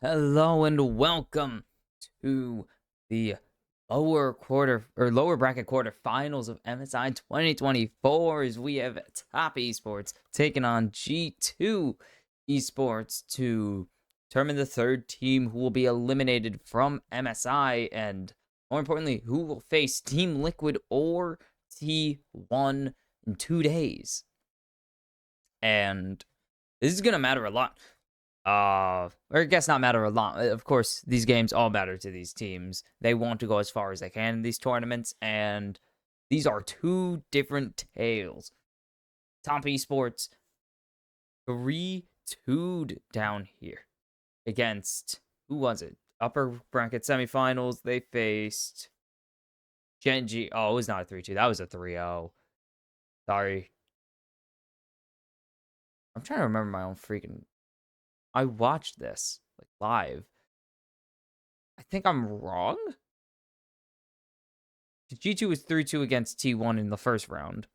Hello and welcome to the lower bracket quarterfinals of MSI 2024 as we have Top Esports taking on G2 Esports to determine the third team who will be eliminated from MSI and more importantly who will face Team Liquid or T1 in 2 days. And this is going to matter a lot. Or I guess not matter a lot. Of course, these games all matter to these teams. They want to go as far as they can in these tournaments, and these are two different tales. Top Esports 3-2'd down here against, who was it? Upper bracket semifinals. They faced Gen.G. Oh, it was not a 3-2. That was a 3-0. Sorry. I'm trying to remember my own freaking... I watched this like live. I think I'm wrong. G2 was 3-2 against T1 in the first round.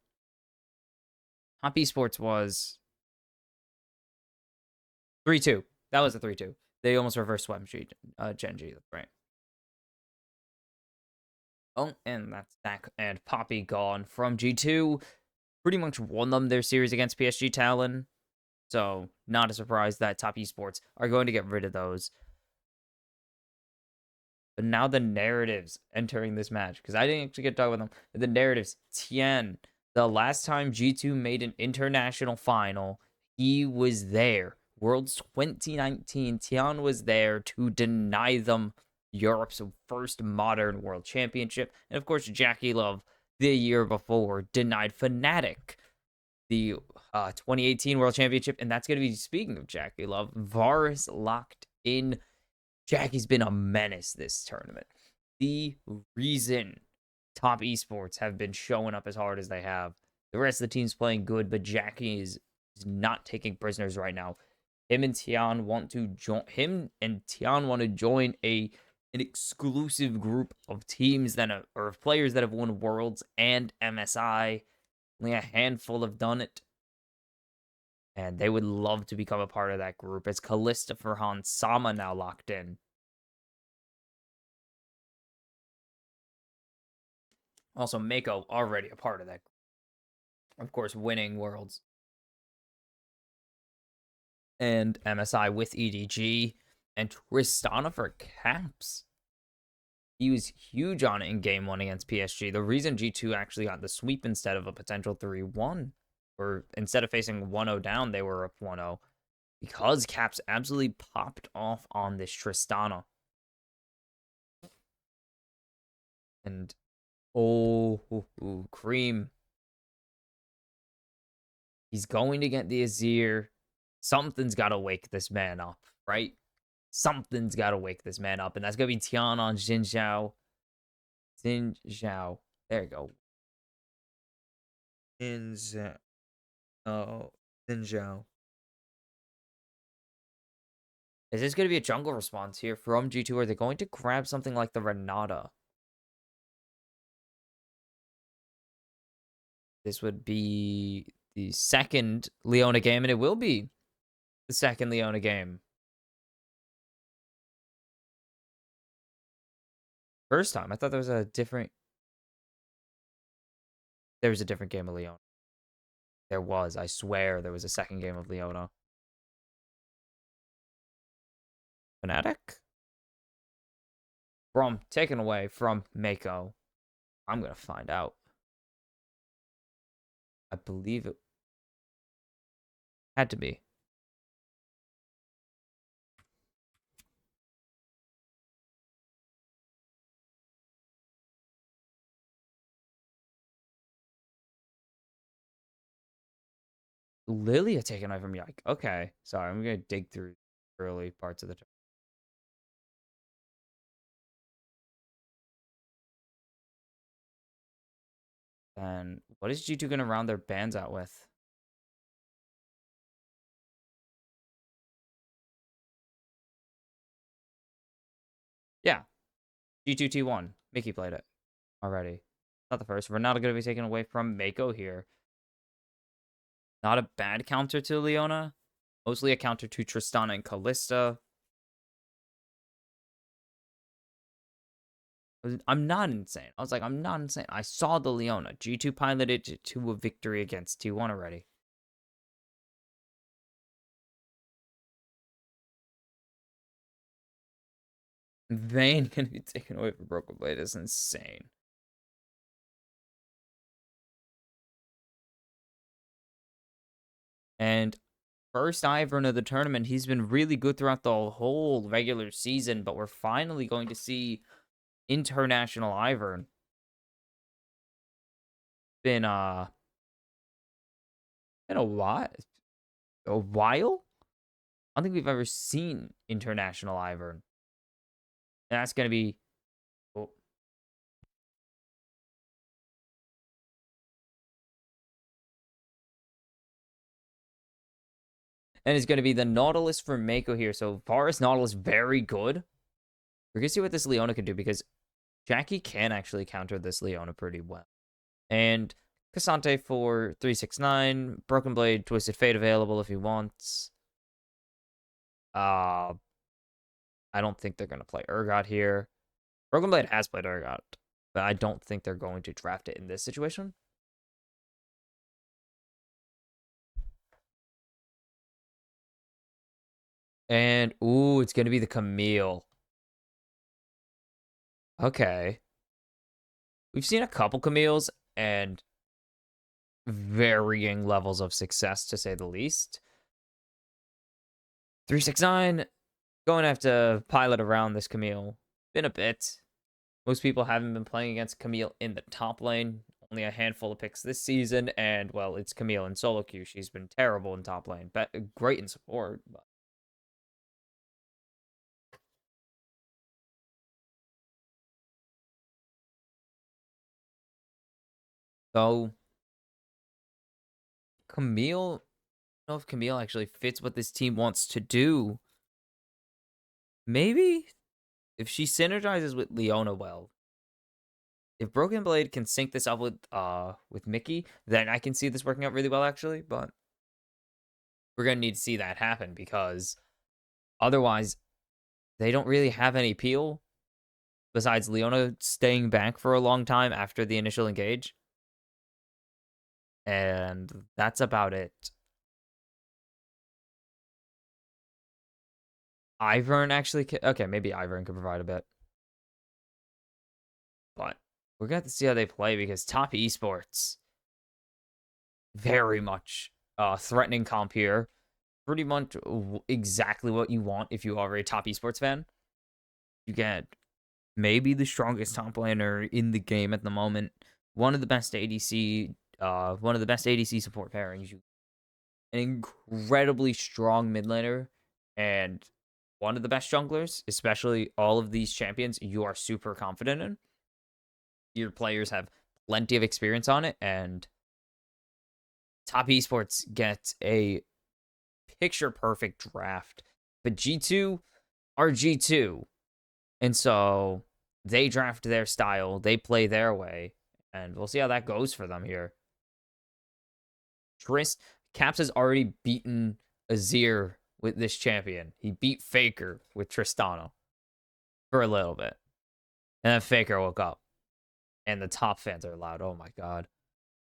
Top Esports was 3-2. That was a 3-2. They almost reversed swept Gen.G. That's right. Oh, and that's Dak and Poppy gone from G2. Pretty much won them their series against PSG Talon. So, not a surprise that Top Esports are going to get rid of those. But now the narratives entering this match, because I didn't actually get to talk about them. The narratives, Tien, the last time G2 made an international final, he was there. Worlds 2019, Tian was there to deny them Europe's first modern world championship. And of course, Jackie Love, the year before, denied Fnatic the 2018 world championship. And that's going to be, speaking of Jackie Love, Varus locked in. Jackie's been a menace this tournament. The reason Top Esports have been showing up as hard as they have, the rest of the team's playing good, but Jackie is not taking prisoners right now. Him and Tian want to join an exclusive group of teams or of players that have won Worlds and MSI. Only a handful have done it. And they would love to become a part of that group as Kalista, Farhan, Sama now locked in. Also, Mako already a part of that group. Of course, winning Worlds. And MSI with EDG. And Tristana for Caps. He was huge on it in Game 1 against PSG. The reason G2 actually got the sweep instead of a potential 3-1, or instead of facing 1-0 down, they were up 1-0. Because Caps absolutely popped off on this Tristana. And, Cream. He's going to get the Azir. Something's got to wake this man up, right? Something's got to wake this man up. And that's going to be Tian on Xin Zhao. Xin Zhao. There you go. Xin Zhao. Oh, Xin Zhao. Is this going to be a jungle response here from G2? Are they going to grab something like the Renata? This would be the second Leona game, and it will be the second Leona game. First time. I thought there was a different... There was a different game of Leona. There was. I swear there was a second game of Leona. Fnatic? Taken away from Mako. I'm going to find out. I believe it had to be. Lilia taken away from Yike. Okay. Sorry, I'm going to dig through early parts of the turn. And what is G2 going to round their bans out with? Yeah. G2 T1. Mickey played it already. Not the first. We're not going to be taken away from Mako here. Not a bad counter to Leona. Mostly a counter to Tristana and Kalista. I'm not insane. I was like, I'm not insane. I saw the Leona. G2 piloted to a victory against T1 already. Vayne gonna be taken away from Broken Blade is insane. And first Ivern of the tournament, he's been really good throughout the whole regular season, but we're finally going to see international Ivern. Been been a while. A while? I don't think we've ever seen international Ivern. And that's gonna be oh, and it's gonna be the Nautilus for Mako here. So far as Nautilus very good. We're gonna see what this Leona can do because Jackie can actually counter this Leona pretty well. And Cassante for 369. Broken Blade, Twisted Fate available if he wants. Uh, I don't think they're going to play Urgot here. Broken Blade has played Urgot, but I don't think they're going to draft it in this situation. And, ooh, it's going to be the Camille. Okay. We've seen a couple Camille's and varying levels of success, to say the least. 369, going to have to pilot around this Camille. Been a bit. Most people haven't been playing against Camille in the top lane. Only a handful of picks this season, and well, it's Camille in solo queue. She's been terrible in top lane, but great in support. But so Camille, I don't know if Camille actually fits what this team wants to do. Maybe if she synergizes with Leona well. If Broken Blade can sync this up with Mickey, then I can see this working out really well actually, but we're gonna need to see that happen because otherwise they don't really have any peel besides Leona staying back for a long time after the initial engage. And that's about it. Ivern actually okay, maybe Ivern could provide a bit. But we're going to have to see how they play because Top Esports, very much threatening comp here. Pretty much exactly what you want if you are a Top Esports fan. You get maybe the strongest top laner in the game at the moment. One of the best ADC support pairings. An incredibly strong mid laner and one of the best junglers, especially all of these champions you are super confident in. Your players have plenty of experience on it, and Top Esports gets a picture perfect draft. But G2 are G2. And so they draft their style, they play their way, and we'll see how that goes for them here. Caps has already beaten Azir with this champion. He beat Faker with Tristana for a little bit. And then Faker woke up. And the top fans are loud. Oh my god.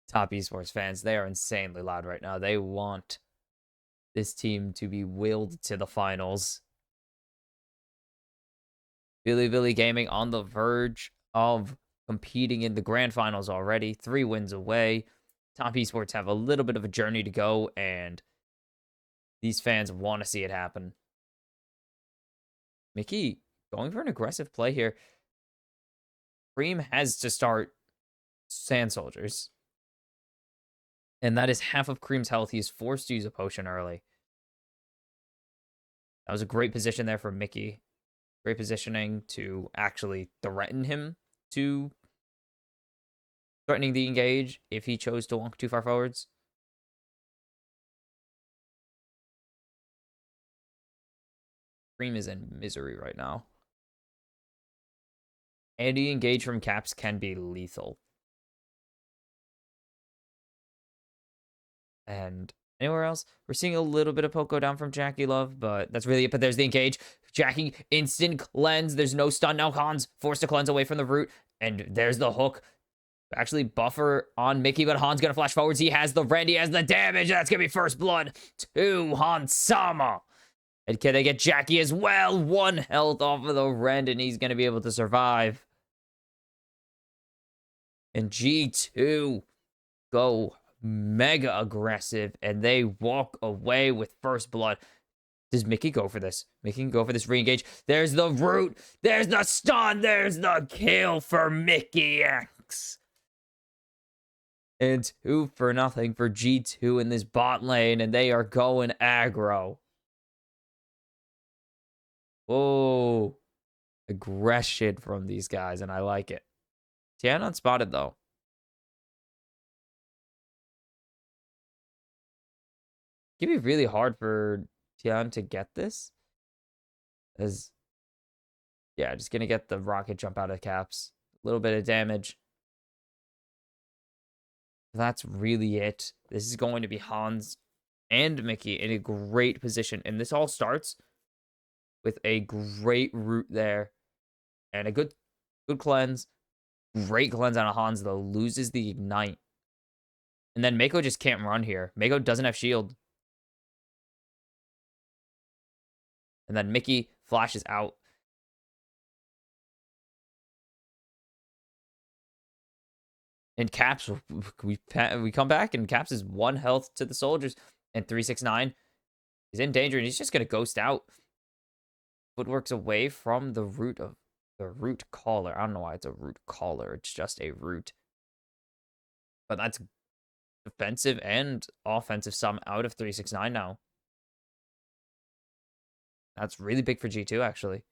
Top esports fans, they are insanely loud right now. They want this team to be willed to the finals. Billy Gaming on the verge of competing in the grand finals already. 3 wins away. Top esports have a little bit of a journey to go, and these fans want to see it happen. Mickey going for an aggressive play here. Cream has to start Sand Soldiers. And that is half of Cream's health. He's forced to use a potion early. That was a great position there for Mickey. Great positioning to actually threaten him to threatening the engage if he chose to walk too far forwards. Cream is in misery right now. Any engage from Caps can be lethal. And Anywhere else? We're seeing a little bit of Poco down from Jackie Love, but that's really it. But there's the engage. Jackie, instant cleanse. There's no stun now. Hans forced to cleanse away from the root. And there's the hook. Actually, buffer on Mickey, but Han's going to flash forwards. He has the rend. He has the damage. That's going to be first blood to Hansama. And can they get Jackie as well? 1 health off of the rend, and he's going to be able to survive. And G2 go mega aggressive, and they walk away with first blood. Does Mickey go for this? Mickey can go for this re-engage. There's the root. There's the stun. There's the kill for Mickey X. And 2-0 for G2 in this bot lane, and they are going aggro. Whoa. Aggression from these guys, and I like it. Tian unspotted, though. It'd be really hard for Tian to get this. As, yeah, just going to get the rocket jump out of caps. A little bit of damage. That's really it. This is going to be Hans and Mickey in a great position. And this all starts with a great root there. And a good cleanse. Great cleanse on a Hans, though. Loses the ignite. And then Mako just can't run here. Mako doesn't have shield. And then Mickey flashes out. And Caps, we come back, and Caps is 1 health to the soldiers. And 369 is in danger, and he's just going to ghost out. Footworks away from the root of the root caller. I don't know why it's a root caller. It's just a root. But that's defensive and offensive sum out of 369 now. That's really big for G2, actually.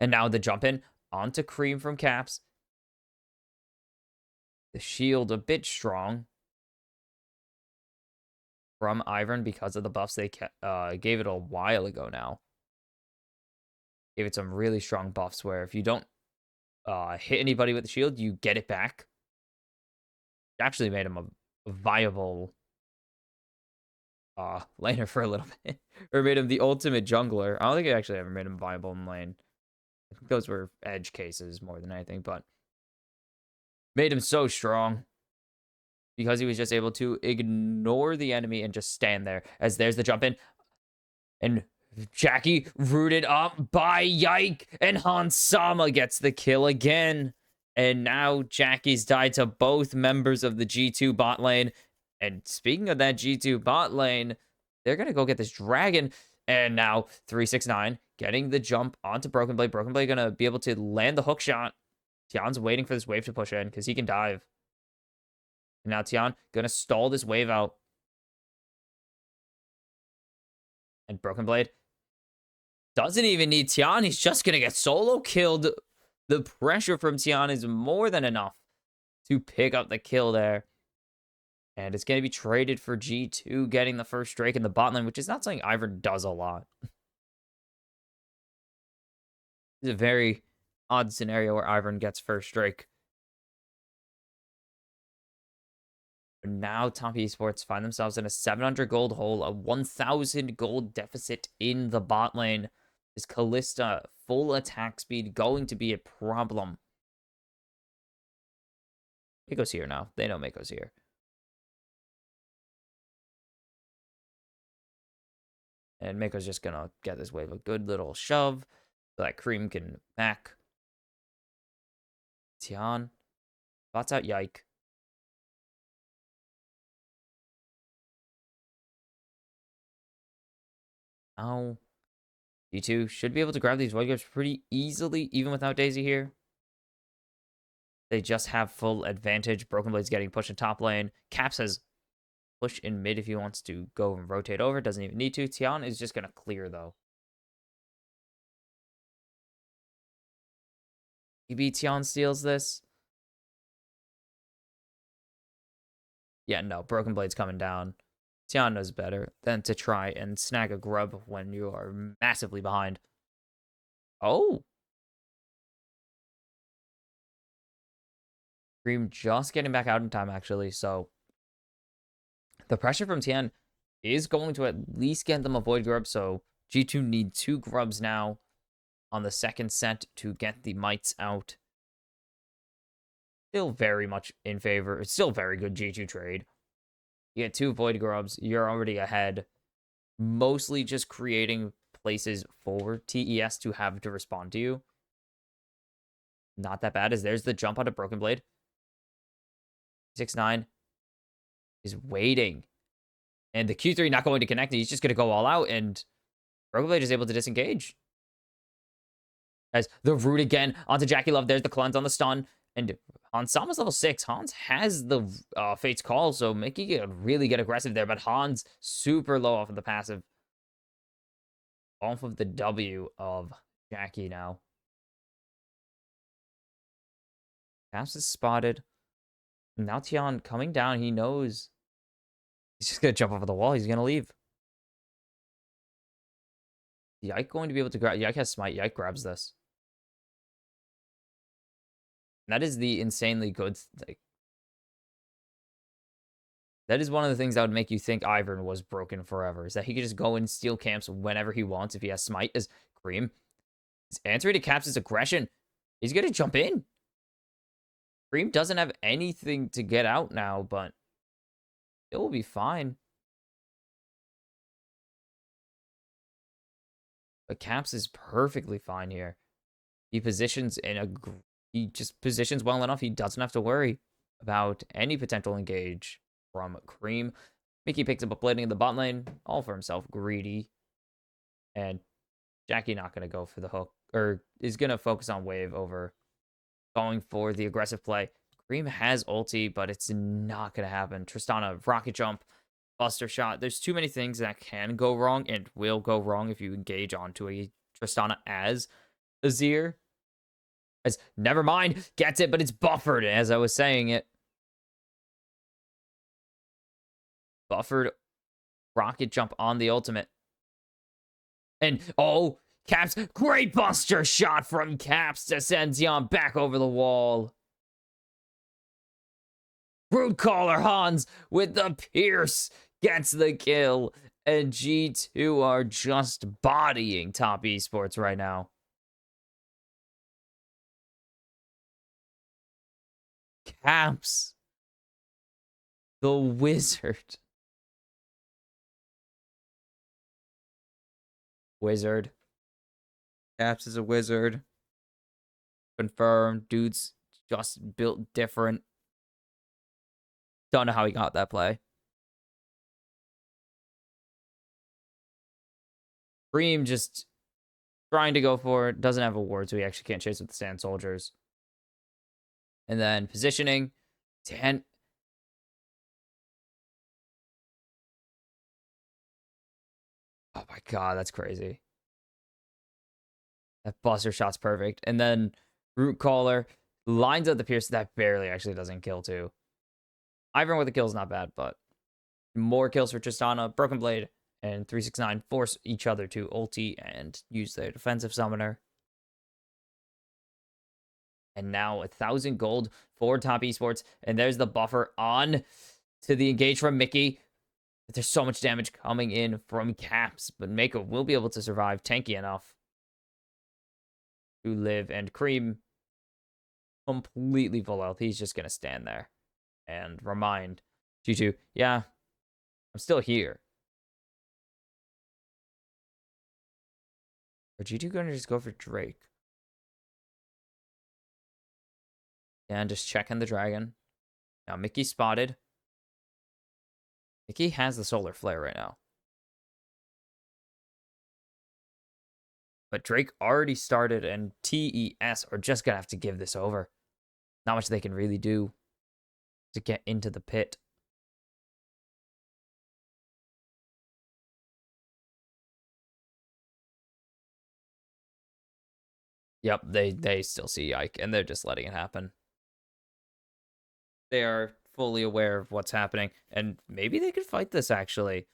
And now the jump in onto Cream from Caps. The shield a bit strong from Ivern because of the buffs they gave it a while ago now. Gave it some really strong buffs where if you don't hit anybody with the shield, you get it back. Actually made him a viable laner for a little bit. Or made him the ultimate jungler. I don't think it actually ever made him viable in lane. I think those were edge cases more than anything, but made him so strong because he was just able to ignore the enemy and just stand there. As there's the jump in. And Jackie rooted up by Yike, and Hansama gets the kill again. And now Jackie's died to both members of the G2 bot lane. And speaking of that G2 bot lane, they're going to go get this dragon. And now 369 getting the jump onto Broken Blade. Broken Blade going to be able to land the hook shot. Tian's waiting for this wave to push in because he can dive. And now Tian going to stall this wave out. And Broken Blade doesn't even need Tian. He's just going to get solo killed. The pressure from Tian is more than enough to pick up the kill there. And it's going to be traded for G2 getting the first Drake in the bot lane, which is not something Ivor does a lot. It's a very odd scenario where Ivern gets first Drake. But now TES Esports find themselves in a 700 gold hole, a 1,000 gold deficit in the bot lane. Is Kalista full attack speed going to be a problem? Mako's here now. They know Mako's here. And Mako's just going to get this wave a good little shove so that Cream can back. Tian. Bots out Yike. Now, G2 should be able to grab these white caps pretty easily, even without Daisy here. They just have full advantage. Broken Blade's getting pushed in top lane. Caps has push in mid if he wants to go and rotate over. Doesn't even need to. Tian is just going to clear, though. Maybe Tian steals this. Yeah, no. Broken Blade's coming down. Tian knows better than to try and snag a grub when you are massively behind. Oh. Cream just getting back out in time, actually. So the pressure from Tian is going to at least get them a Void Grub. So G2 need 2 grubs now on the second set to get the mites out. Still very much in favor. It's still very good G2 trade. You get 2 Void Grubs. You're already ahead. Mostly just creating places for TES to have to respond to you. Not that bad, as there's the jump onto Broken Blade. 6-9 is waiting. And the Q3 not going to connect. He's just going to go all out, and Broken Blade is able to disengage. As the root again onto Jackie Love. There's the cleanse on the stun. And Hans Sama's level 6. Hans has the Fate's Call, so Mickey can really get aggressive there. But Hans super low off of the passive. Off of the W of Jackie now. Caps is spotted. Now Tian coming down. He knows he's just going to jump over the wall. He's going to leave. Yike going to be able to grab. Yike has smite. Yike grabs this. And that is the insanely good. Like, that is one of the things that would make you think Ivern was broken forever. Is that he could just go and steal camps whenever he wants if he has smite. As Cream is answering to Caps' aggression. He's going to jump in. Cream doesn't have anything to get out now, but it will be fine. But Caps is perfectly fine here. He positions in a... He just positions well enough. He doesn't have to worry about any potential engage from Cream. Mickey picks up a blading in the bot lane. All for himself. Greedy. And Jackie not going to go for the hook. Or is going to focus on wave over going for the aggressive play. Cream has ulti, but it's not going to happen. Tristana, rocket jump, buster shot. There's too many things that can go wrong and will go wrong if you engage onto a Tristana as Azir. As never mind, gets it, but it's buffered as I was saying it. Buffered rocket jump on the ultimate. And oh, Caps, great buster shot from Caps to send Xion back over the wall. Root caller Hans with the pierce gets the kill. And G2 are just bodying Top Esports right now. Caps. The wizard. Wizard. Caps is a wizard. Confirmed. Dude's just built different. Don't know how he got that play. Cream just trying to go for it. Doesn't have a ward, so he actually can't chase with the Sand Soldiers. And then positioning. 10. Oh my god, that's crazy. That buster shot's perfect. And then Root Caller lines up the pierce. That barely actually doesn't kill, too. Ivern with a kill is not bad, but more kills for Tristana. Broken Blade and 369 force each other to ulti and use their defensive summoner. And now 1,000 gold for Top Esports. And there's the buffer on to the engage from Mickey. But there's so much damage coming in from Caps. But Mako will be able to survive tanky enough to live. And Cream completely full health. He's just going to stand there and remind G2, yeah, I'm still here. Are G2 going to just go for Drake? And just checking the dragon. Now Mickey spotted. Mickey has the solar flare right now. But Drake already started, and TES are just going to have to give this over. Not much they can really do to get into the pit. Yep, they still see Ike, and they're just letting it happen. They are fully aware of what's happening, and maybe they could fight this, actually.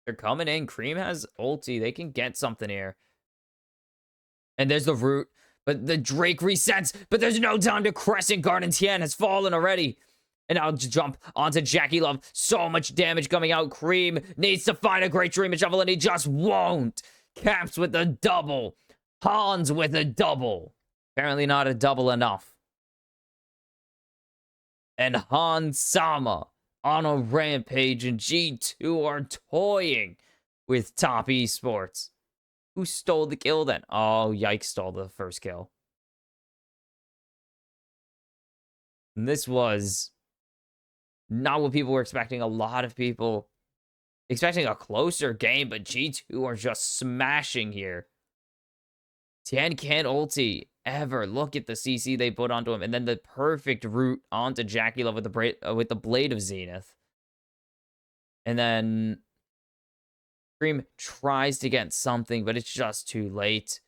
They're coming in. Cream has ulti. They can get something here. And there's the root. But the Drake resets, but there's no time to Crescent Guard, and Tien has fallen already. And I'll jump onto Jackie Love. So much damage coming out. Cream needs to find a great dream and shovel, and he just won't. Caps with a double. Hans with a double. Apparently not a double enough. And Hans Sama on a rampage, and G2 are toying with Top Esports. Who stole the kill then? Oh, Yikes stole the first kill. And this was not what people were expecting. A lot of people expecting a closer game, but G2 are just smashing here. Tien can't ulti ever. Look at the CC they put onto him, and then the perfect route onto Jackie Love with the Blade of Zenith. And then Cream tries to get something, but it's just too late.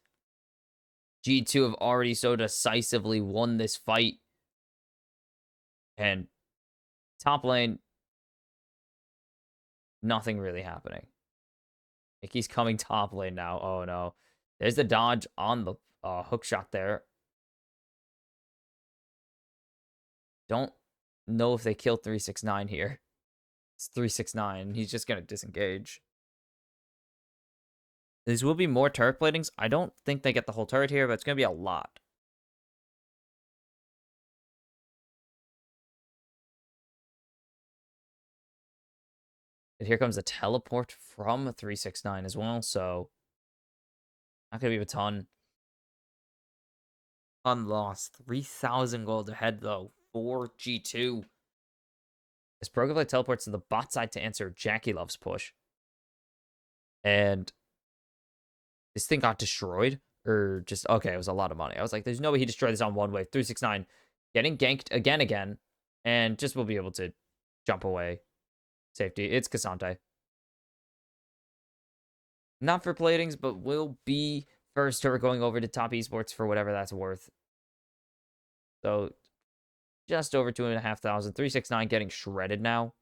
G2 have already so decisively won this fight. And top lane, nothing really happening. Mickey's coming top lane now. Oh, no. There's the dodge on the hook shot there. Don't know if they kill 369 here. It's 369. He's just going to disengage. These will be more turret platings. I don't think they get the whole turret here, but it's going to be a lot. And here comes a teleport from 369 as well, so not going to be a ton. Unlost. 3,000 gold ahead, though, for G2. As Brokenblade teleports to the bot side to answer Jackie Love's push. And this thing got destroyed. Or just, okay, it was a lot of money. I was like, there's no way he destroyed this on one wave. 369 getting ganked again. And just will be able to jump away. Safety. It's Cassante. Not for platings, but will be first turret going over to Top Esports for whatever that's worth. So, just over 2,500. 369 getting shredded now.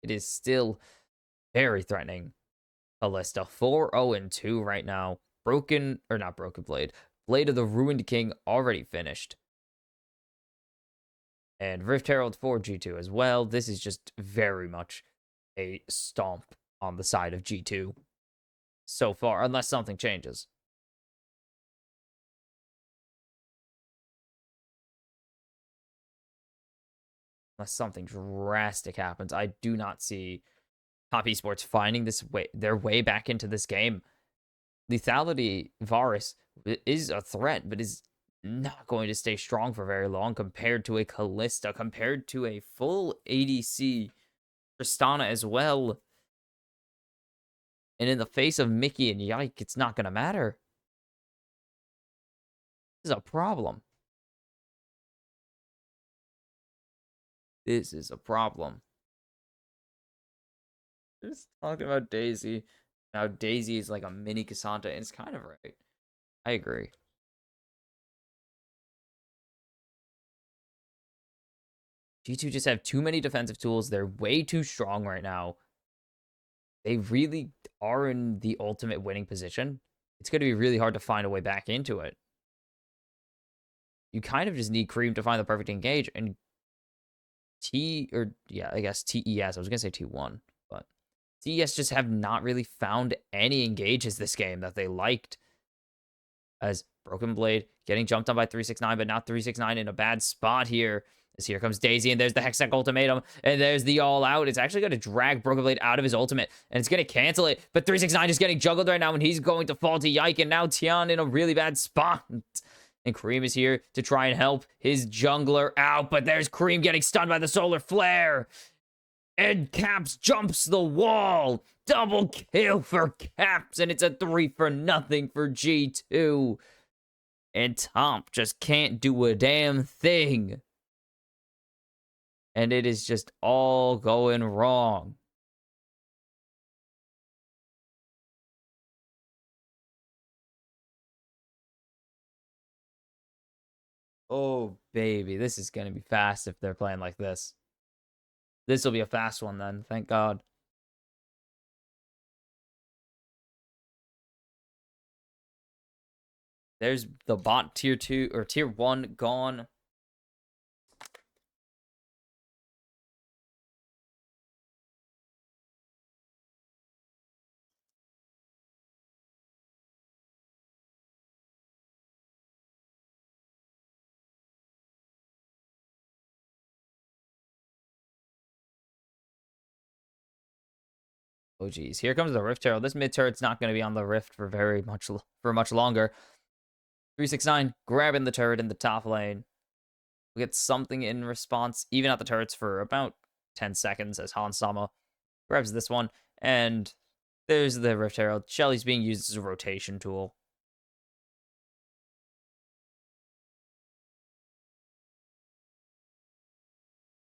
It is still very threatening. Kalista 4-0-2 right now. Broken, or not Broken Blade. Blade of the Ruined King already finished. And Rift Herald for G2 as well. This is just very much a stomp on the side of G2 so far, unless something changes. Unless something drastic happens, I do not see Top Esports finding their way back into this game. Lethality Varus is a threat, but is not going to stay strong for very long compared to a Kalista, compared to a full ADC Tristana as well. And in the face of Mickey and Yike, it's not going to matter. This is a problem. This is a problem. Just talking about Daisy. Now Daisy is like a mini Cassandra, and it's kind of right. I agree. G2 just have too many defensive tools. They're way too strong right now. They really are in the ultimate winning position. It's going to be really hard to find a way back into it. You kind of just need Cream to find the perfect engage, and I guess TES. I was going to say T1, but TES just have not really found any engages this game that they liked. As Broken Blade getting jumped on by 369, but not 369 in a bad spot here. As here comes Daisy, and there's the Hextech ultimatum, and there's the all out. It's actually going to drag Broken Blade out of his ultimate, and it's going to cancel it. But 369 is getting juggled right now, and he's going to fall to Yike, and now Tian in a really bad spot. And Kareem is here to try and help his jungler out, but there's Kareem getting stunned by the solar flare. And Caps jumps the wall. Double kill for Caps, and it's a 3-0 for G2. And Tomp just can't do a damn thing. And it is just all going wrong. Oh, baby. This is going to be fast if they're playing like this. This will be a fast one then. Thank God. There's the bot tier 2 or tier 1 gone. Oh geez, here comes the Rift Herald. This mid turret's not going to be on the Rift for much longer. 369 grabbing the turret in the top lane. We get something in response, even at the turrets for about 10 seconds as Han Sama grabs this one. And there's the Rift Herald. Shelly's being used as a rotation tool.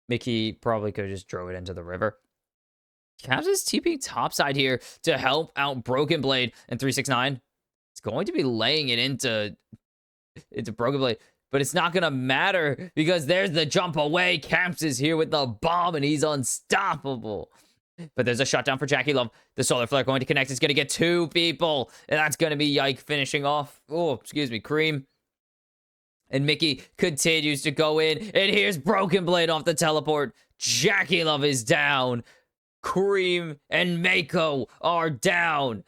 Mickey probably could have just drove it into the river. Caps is TP topside here to help out Broken Blade and 369. It's going to be laying it into Broken Blade, but it's not going to matter because there's the jump away. Caps is here with the bomb, and he's unstoppable. But there's a shutdown for Jackie Love. The Solar Flare going to connect. It's going to get 2 people, and that's going to be Yike finishing off. Oh, excuse me, Cream. And Mickey continues to go in, and here's Broken Blade off the teleport. Jackie Love is down. Cream and Mako are down.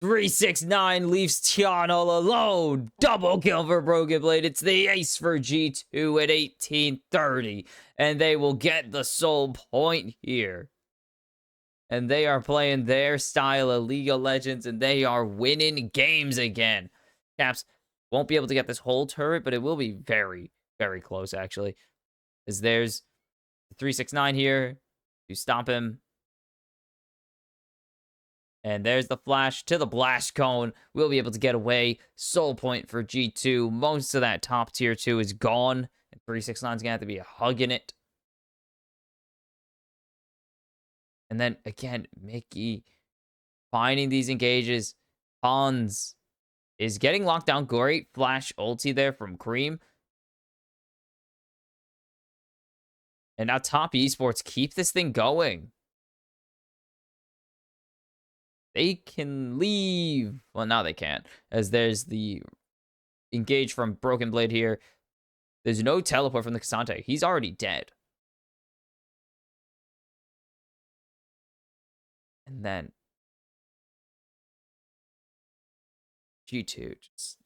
369 leaves Tian all alone. Double kill for Broken Blade. It's the ace for G2 at 1830. And they will get the soul point here. And they are playing their style of League of Legends, and they are winning games again. Caps won't be able to get this whole turret, but it will be very, very close, actually. As there's 369 here to stop him. And there's the flash to the blast cone. We'll be able to get away. Soul point for G2. Most of that top tier 2 is gone. And 369 is going to have to be hugging it. And then, again, Mickey finding these engages. Hans is getting locked down. Great flash ulti there from Cream. And now Top Esports keep this thing going. They can leave. Well, now they can't, as there's the engage from Broken Blade here. There's no teleport from the Cassante. He's already dead. And then G2 just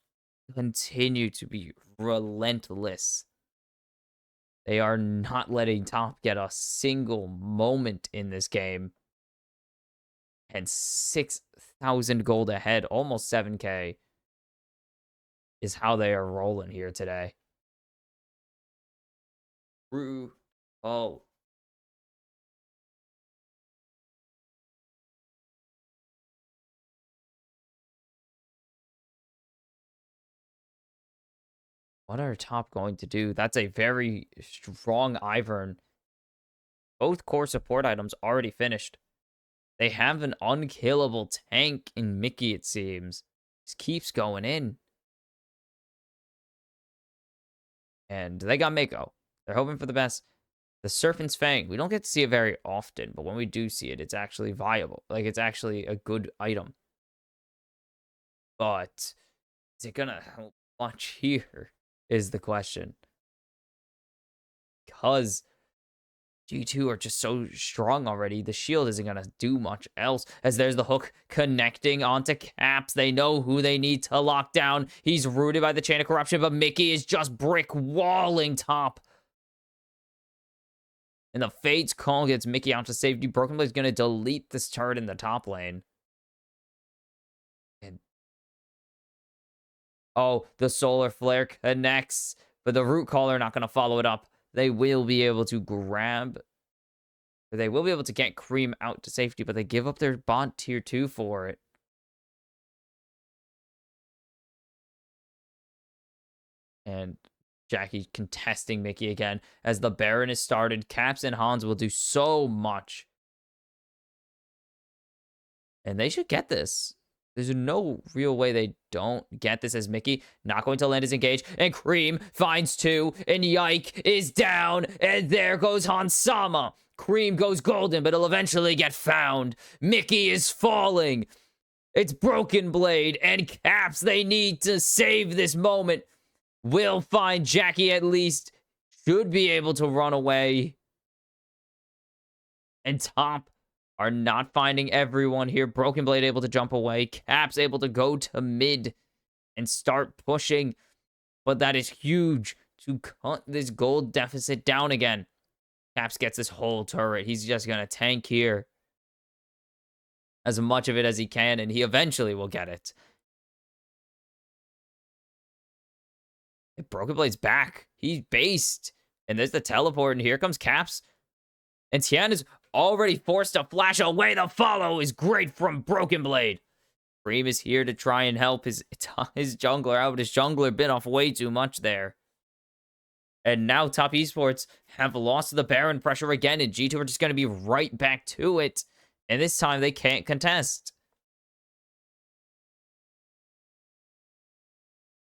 continue to be relentless. They are not letting Top get a single moment in this game. And 6,000 gold ahead, almost 7K, is how they are rolling here today. Oh. What are Top going to do? That's a very strong Ivern. Both core support items already finished. They have an unkillable tank in Mickey, it seems. Just keeps going in. And they got Mako. They're hoping for the best. The Serpent's Fang. We don't get to see it very often, but when we do see it, it's actually viable. Like, it's actually a good item. But is it going to help much here is the question. Because G2 are just so strong already. The shield isn't going to do much else. As there's the hook connecting onto Caps. They know who they need to lock down. He's rooted by the chain of corruption, but Mickey is just brick walling Top. And the Fate's call gets Mickey out to safety. Broken Blade's going to delete this turret in the top lane. And oh, the Solar Flare connects. But the Root Caller not going to follow it up. They will be able to grab. They will be able to get Cream out to safety, but they give up their bot tier 2 for it. And Jackie contesting Mickey again. As the Baron is started, Caps and Hans will do so much. And they should get this. There's no real way they don't get this, as Mickey not going to land his engage. And Cream finds 2. And Yike is down. And there goes Han Sama. Cream goes golden, but he'll eventually get found. Mickey is falling. It's Broken Blade and Caps. They need to save this moment. Will find Jackie at least. Should be able to run away. And Top are not finding everyone here. Broken Blade able to jump away. Caps able to go to mid and start pushing. But that is huge to cut this gold deficit down again. Caps gets this whole turret. He's just going to tank here as much of it as he can, and he eventually will get it. Broken Blade's back. He's based. And there's the teleport, and here comes Caps. And Tian is already forced to flash away. The follow is great from Broken Blade. Cream is here to try and help his jungler out. His jungler bit off way too much there. And now Top Esports have lost the Baron pressure again, and G2 are just going to be right back to it. And this time they can't contest.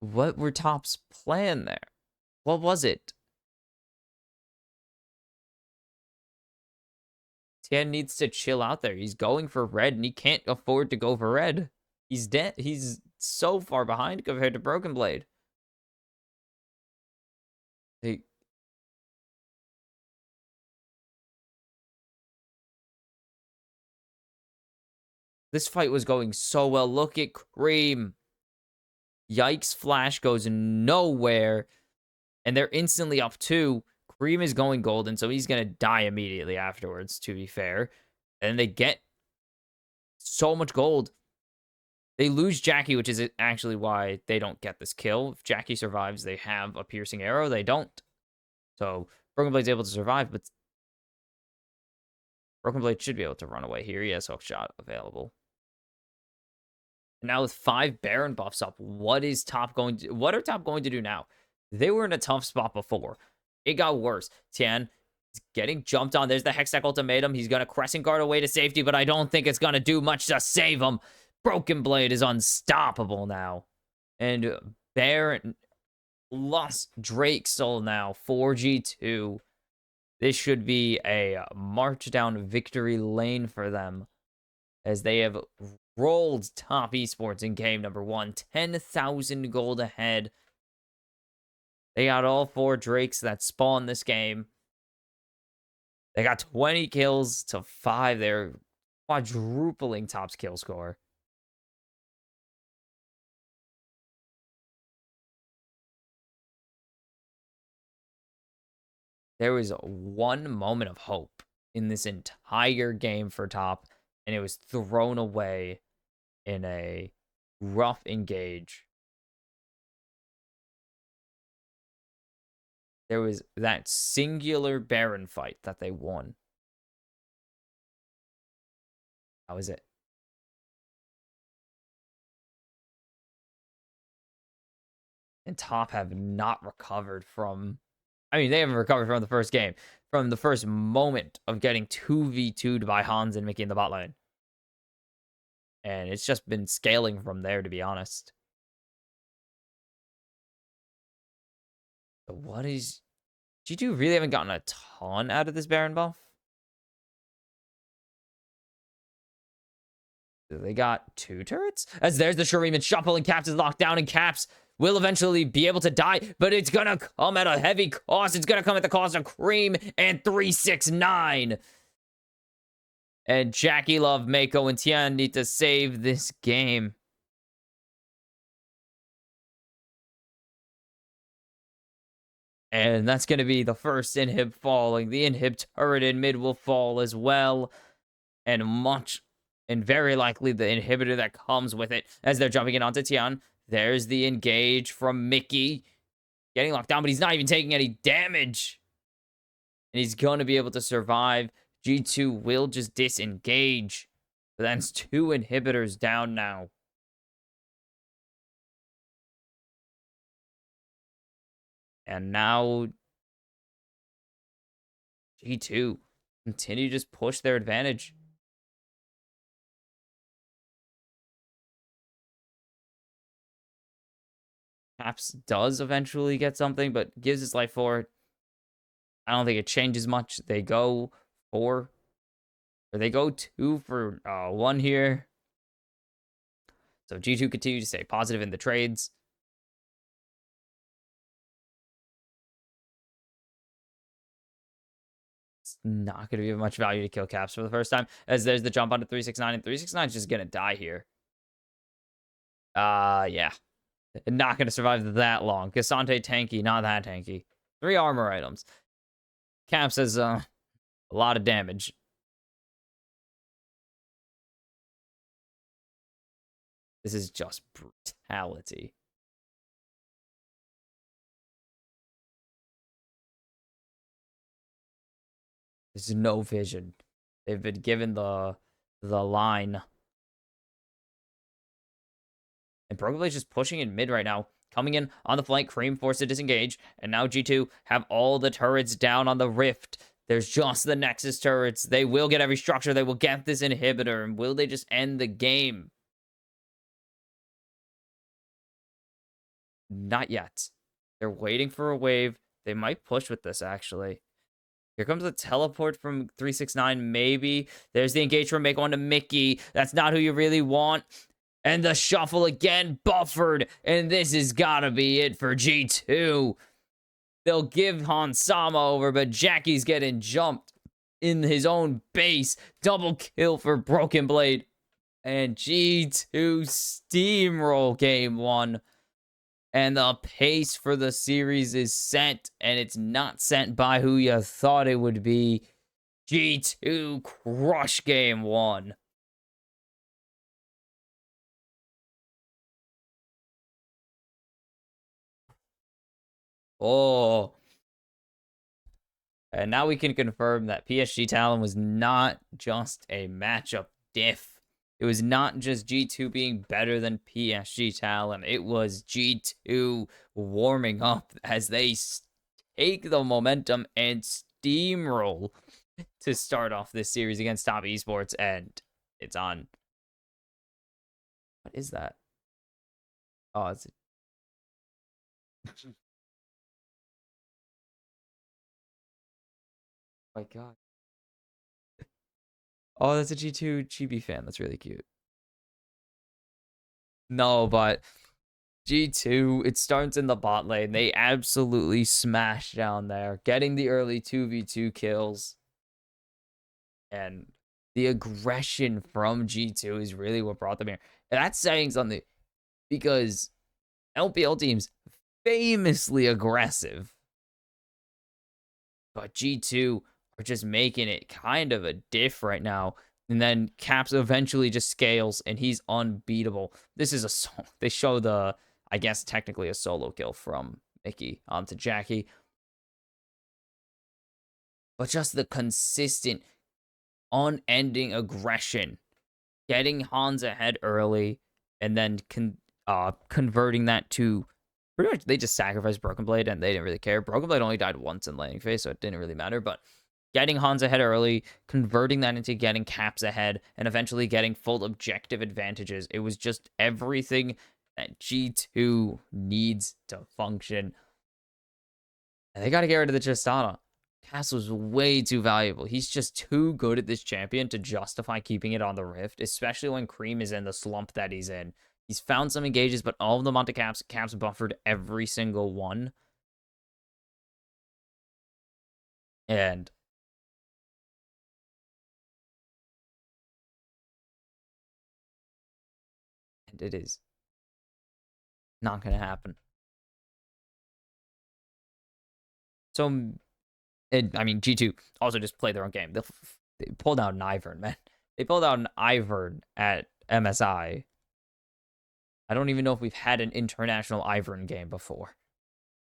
What were Top's plan there? What was it? Tian needs to chill out there. He's going for red, and he can't afford to go for red. He's dead. He's so far behind compared to Broken Blade. This fight was going so well. Look at Cream. Yikes, Flash goes nowhere. And they're instantly up 2. Cream is going golden, so he's going to die immediately afterwards, to be fair. And they get so much gold. They lose Jackie, which is actually why they don't get this kill. If Jackie survives, they have a piercing arrow. They don't. So Broken Blade's able to survive, but Broken Blade should be able to run away here. He has hook shot available. And now with 5 Baron buffs up, what are Top going to do now? They were in a tough spot before. It got worse. Tian is getting jumped on. There's the Hextech ultimatum. He's going to Crescent Guard away to safety, but I don't think it's going to do much to save him. Broken Blade is unstoppable now. And Baron lost Drake's soul now for G2. This should be a march down victory lane for them, as they have rolled Top Esports in game number 1. 10,000 gold ahead. They got all 4 Drakes that spawned this game. They got 20 kills to 5. They're quadrupling Top's kill score. There was one moment of hope in this entire game for Top, and it was thrown away in a rough engage. There was that singular Baron fight that they won. That was it. And Top have not recovered from... I mean, they haven't recovered from the first game. From the first moment of getting 2v2'd by Hans and Mickey in the bot lane. And it's just been scaling from there, to be honest. But what is... G2 really haven't gotten a ton out of this Baron buff. They got 2 turrets? As there's the Shuriman shuffle, and Caps is locked down, and Caps will eventually be able to die, but it's gonna come at a heavy cost. It's gonna come at the cost of Cream and 369. And Jackie Love, Mako, and Tian need to save this game. And that's going to be the first inhib falling. The inhib turret in mid will fall as well. And very likely the inhibitor that comes with it as they're jumping in onto Tian. There's the engage from Mickey. Getting locked down, but he's not even taking any damage. And he's going to be able to survive. G2 will just disengage. But that's 2 inhibitors down now. And now G2 continue to just push their advantage. Caps does eventually get something, but gives his life 4. I don't think it changes much. They go 4. Or they go 2 for 1 here. So G2 continue to stay positive in the trades. It's not going to be much value to kill Caps for the first time, as there's the jump onto 369, and 369 is just going to die here. Yeah. Not going to survive that long. Cassante tanky, not that tanky. 3 armor items. Caps has a lot of damage. This is just brutality. There's no vision. They've been given the line. And Broken Blade's just pushing in mid right now. Coming in on the flank, Cream forced to disengage. And now G2 have all the turrets down on the Rift. There's just the Nexus turrets. They will get every structure. They will get this inhibitor. And will they just end the game? Not yet. They're waiting for a wave. They might push with this, actually. Here comes the teleport from 369, maybe. There's the engage from Make One to Mickey. That's not who you really want. And the shuffle again, buffered. And this has got to be it for G2. They'll give Hansama over, but Jackie's getting jumped in his own base. Double kill for Broken Blade. And G2 steamroll game 1. And the pace for the series is set, and it's not set by who you thought it would be. G2 crush game 1. Oh. And now we can confirm that PSG Talon was not just a matchup diff. It was not just G2 being better than PSG Talon. It was G2 warming up as they take the momentum and steamroll to start off this series against Top Esports. And it's on. What is that? Oh, it's... my God. Oh, that's a G2 Chibi fan. That's really cute. No, but G2, it starts in the bot lane. They absolutely smash down there, getting the early 2v2 kills. And the aggression from G2 is really what brought them here. And that's saying something, because LPL teams famously aggressive. But G2 are just making it kind of a diff right now. And then Caps eventually just scales, and he's unbeatable. This is they show the, I guess, technically a solo kill from Mickey onto Jackie. But just the consistent, unending aggression. Getting Hans ahead early, and then converting that to... pretty much, they just sacrificed Broken Blade, and they didn't really care. Broken Blade only died once in laning phase, so it didn't really matter. But getting Hans ahead early, converting that into getting Caps ahead, and eventually getting full objective advantages. It was just everything that G2 needs to function. And they got to get rid of the Tristana. Cass was way too valuable. He's just too good at this champion to justify keeping it on the Rift, especially when Cream is in the slump that he's in. He's found some engages, but all of them onto Caps. Caps buffered every single one. And it is not going to happen. So, I mean, G2 also just play their own game. They pulled out an Ivern, man. They pulled out an Ivern at MSI. I don't even know if we've had an international Ivern game before.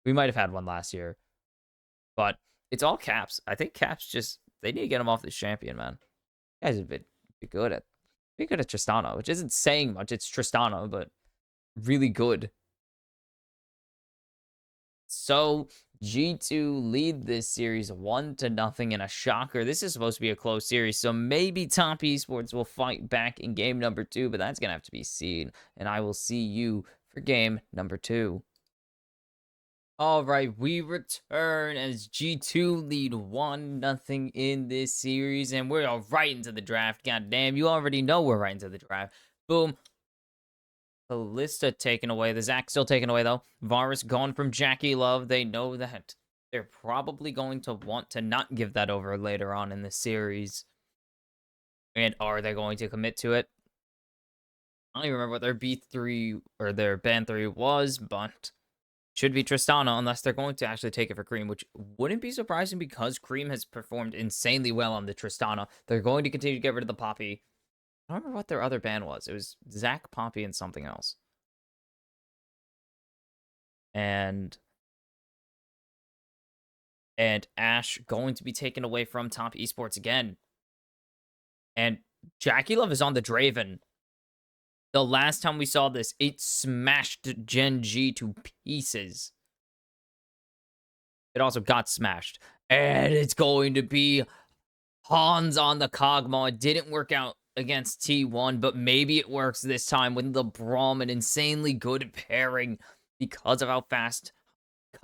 We might have had one last year. But it's all Caps. I think Caps just, they need to get him off this champion, man. You guys have been good at Tristana, which isn't saying much. It's Tristana, but really good. So G2 lead this series 1-0 in a shocker. This is supposed to be a close series, so maybe Top Esports will fight back in game number 2, but that's gonna have to be seen. And I will see you for game number 2. All right, we return as G2 lead 1-0 in this series, and we're right into the draft. God damn, you already know we're right into the draft. Boom. Kalista taken away. The Zac still taken away, though. Varus gone from Jackie Love. They know that they're probably going to want to not give that over later on in the series. And are they going to commit to it? I don't even remember what their B3 or their ban 3 was, but should be Tristana unless they're going to actually take it for Cream, which wouldn't be surprising because Cream has performed insanely well on the Tristana. They're going to continue to get rid of the Poppy. I don't remember what their other ban was. It was Zac, Poppy, and something else. And Ash going to be taken away from Top Esports again. And Jackie Love is on the Draven. The last time we saw this, it smashed Gen.G to pieces. It also got smashed. And it's going to be Hans on the Kog'Maw. It didn't work out against T1, but maybe it works this time with the Braum, an insanely good pairing because of how fast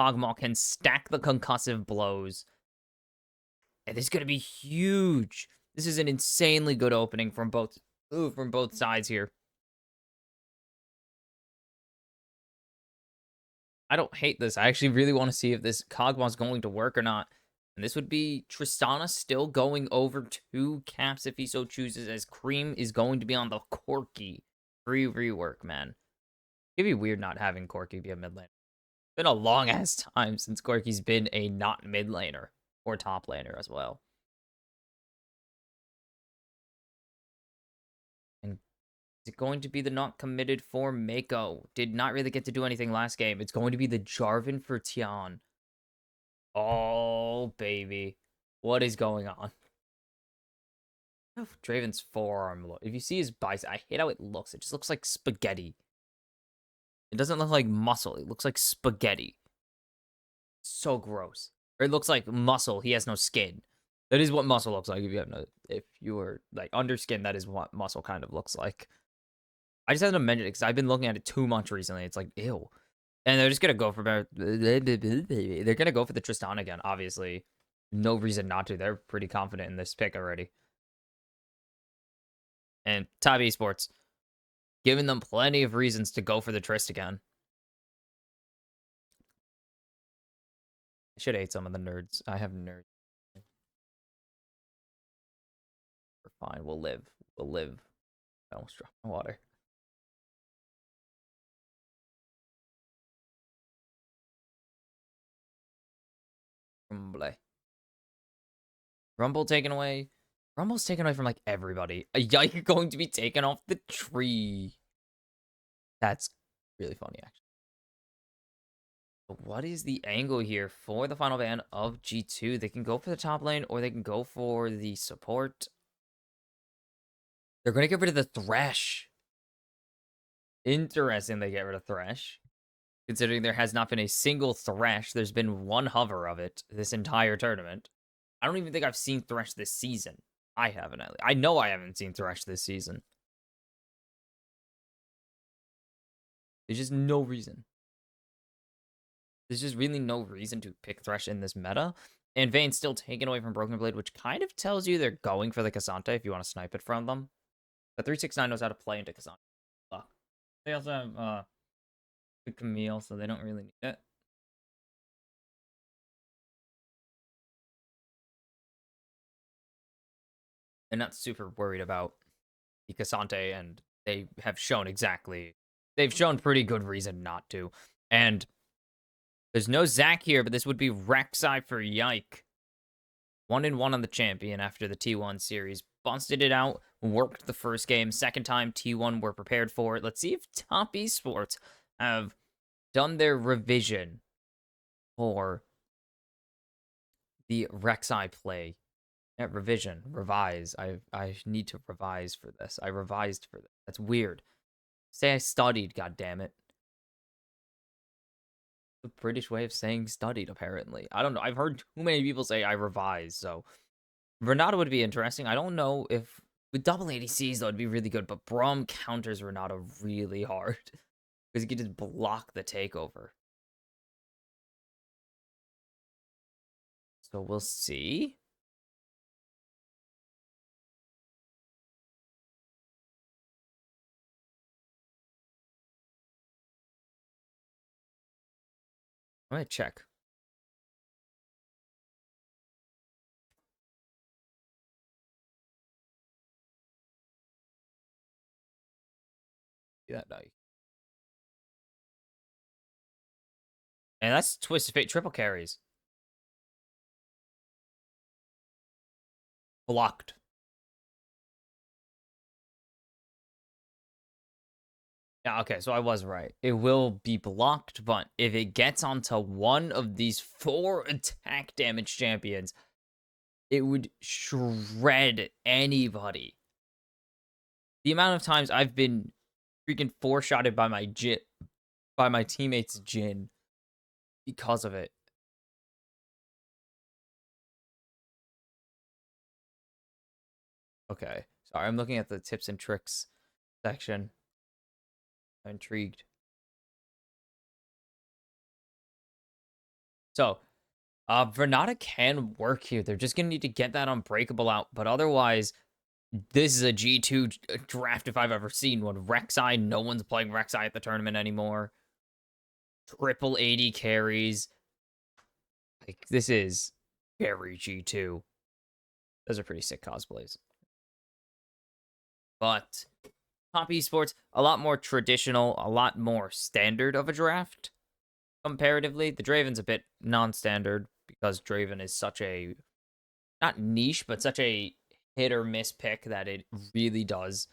Kog'Maw can stack the concussive blows. And this is going to be huge. This is an insanely good opening from both sides here. I don't hate this. I actually really want to see if this Kog'Maw is going to work or not. And this would be Tristana still going over 2 caps if he so chooses, as Cream is going to be on the Corki. Free rework, man. It'd be weird not having Corki be a mid laner. It's been a long ass time since Corki's been a not mid laner or top laner as well. And is it going to be the not committed for Mako? Did not really get to do anything last game. It's going to be the Jarvan for Tian. Oh, baby. What is going on? Draven's forearm. If you see his bicep, I hate how it looks. It just looks like spaghetti. It doesn't look like muscle. It looks like spaghetti. So gross. Or it looks like muscle. He has no skin. That is what muscle looks like. If you were like under skin, that is what muscle kind of looks like. I just had to mention it because I've been looking at it too much recently. It's like ew. And they're just gonna go for they're gonna go for the Tristan again. Obviously, no reason not to. They're pretty confident in this pick already. And Top Esports giving them plenty of reasons to go for the Trist again. I should hate some of the nerds. I have nerds. We're fine. We'll live. We'll live. I almost dropped my water. Rumble taken away. Rumble's taken away from like everybody. A Yike going to be taken off the tree. That's really funny, actually. But what is the angle here for the final ban of G2? They can go for the top lane or they can go for the support. They're going to get rid of the Thresh. Interesting they get rid of Thresh. Considering there has not been a single Thresh. There's been one hover of it this entire tournament. I don't even think I've seen Thresh this season. I haven't. I know I haven't seen Thresh this season. There's just no reason. There's just really no reason to pick Thresh in this meta. And Vayne's still taken away from Broken Blade, which kind of tells you they're going for the Cassante if you want to snipe it from them. The 369 knows how to play into Cassante. They also have the Camille, so they don't really need it. They're not super worried about the Cassante, and they have shown they've shown pretty good reason not to. And there's no Zac here, but this would be Rek'Sai for Yike. 1-1 on the champion after the T1 series. Busted it out, worked the first game. Second time, T1 were prepared for it. Let's see if Top Esports have done their revision for the Rek'Sai play. Yeah, revision, revise. I need to revise for this. I revised for this. That's weird. Say I studied, God damn it. The British way of saying studied, apparently. I don't know. I've heard too many people say I revised, so Renata would be interesting. I don't know if with double ADCs though it'd be really good, but Braum counters Renata really hard because he can just block the takeover. So we'll see. I'm gonna check. Yeah, no. And that's Twisted Fate triple carries. Blocked. Yeah, okay, so I was right. It will be blocked, but if it gets onto one of these 4 attack damage champions, it would shred anybody. The amount of times I've been freaking 4-shotted by my teammate's Jhin because of it. Okay, sorry, I'm looking at the tips and tricks section. I'm intrigued. So, Vernata can work here. They're just gonna need to get that Unbreakable out, but otherwise, this is a G2 draft if I've ever seen one. Rek'Sai, no one's playing Rek'Sai at the tournament anymore. Triple 80 carries. Like, this is very G2. Those are pretty sick cosplays. But Top Esports, a lot more traditional, a lot more standard of a draft comparatively. The Draven's a bit non-standard because Draven is such a, not niche, but such a hit or miss pick that it really does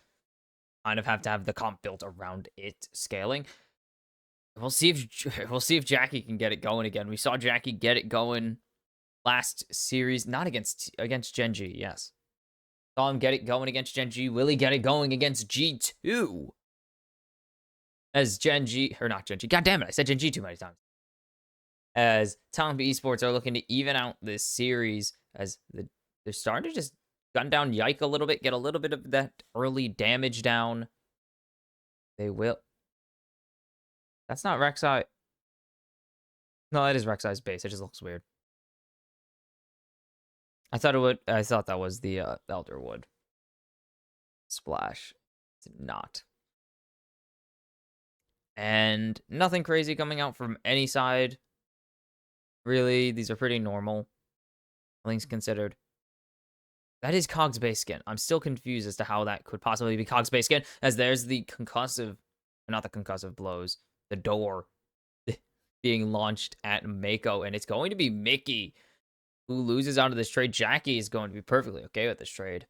kind of have to have the comp built around it scaling. We'll see if Jackie can get it going again. We saw Jackie get it going last series, not against Gen.G, yes. Saw him get it going against Gen.G. Will he get it going against G2? As Gen.G, or not Gen.G. God damn it, I said Gen.G too many times. As Talon Esports are looking to even out this series, as they're starting to just gun down Yike a little bit, get a little bit of that early damage down. They will. That's not Rek'Sai. No, that is Rek'Sai's base. It just looks weird. I thought it would. I thought that was the Elderwood splash. It's not. And nothing crazy coming out from any side. Really, these are pretty normal. Things considered. That is Cog's base skin. I'm still confused as to how that could possibly be Cog's base skin, as there's the concussive, not the concussive blows, the door being launched at Mako, and it's going to be Mickey who loses out of this trade. Jackie is going to be perfectly okay with this trade.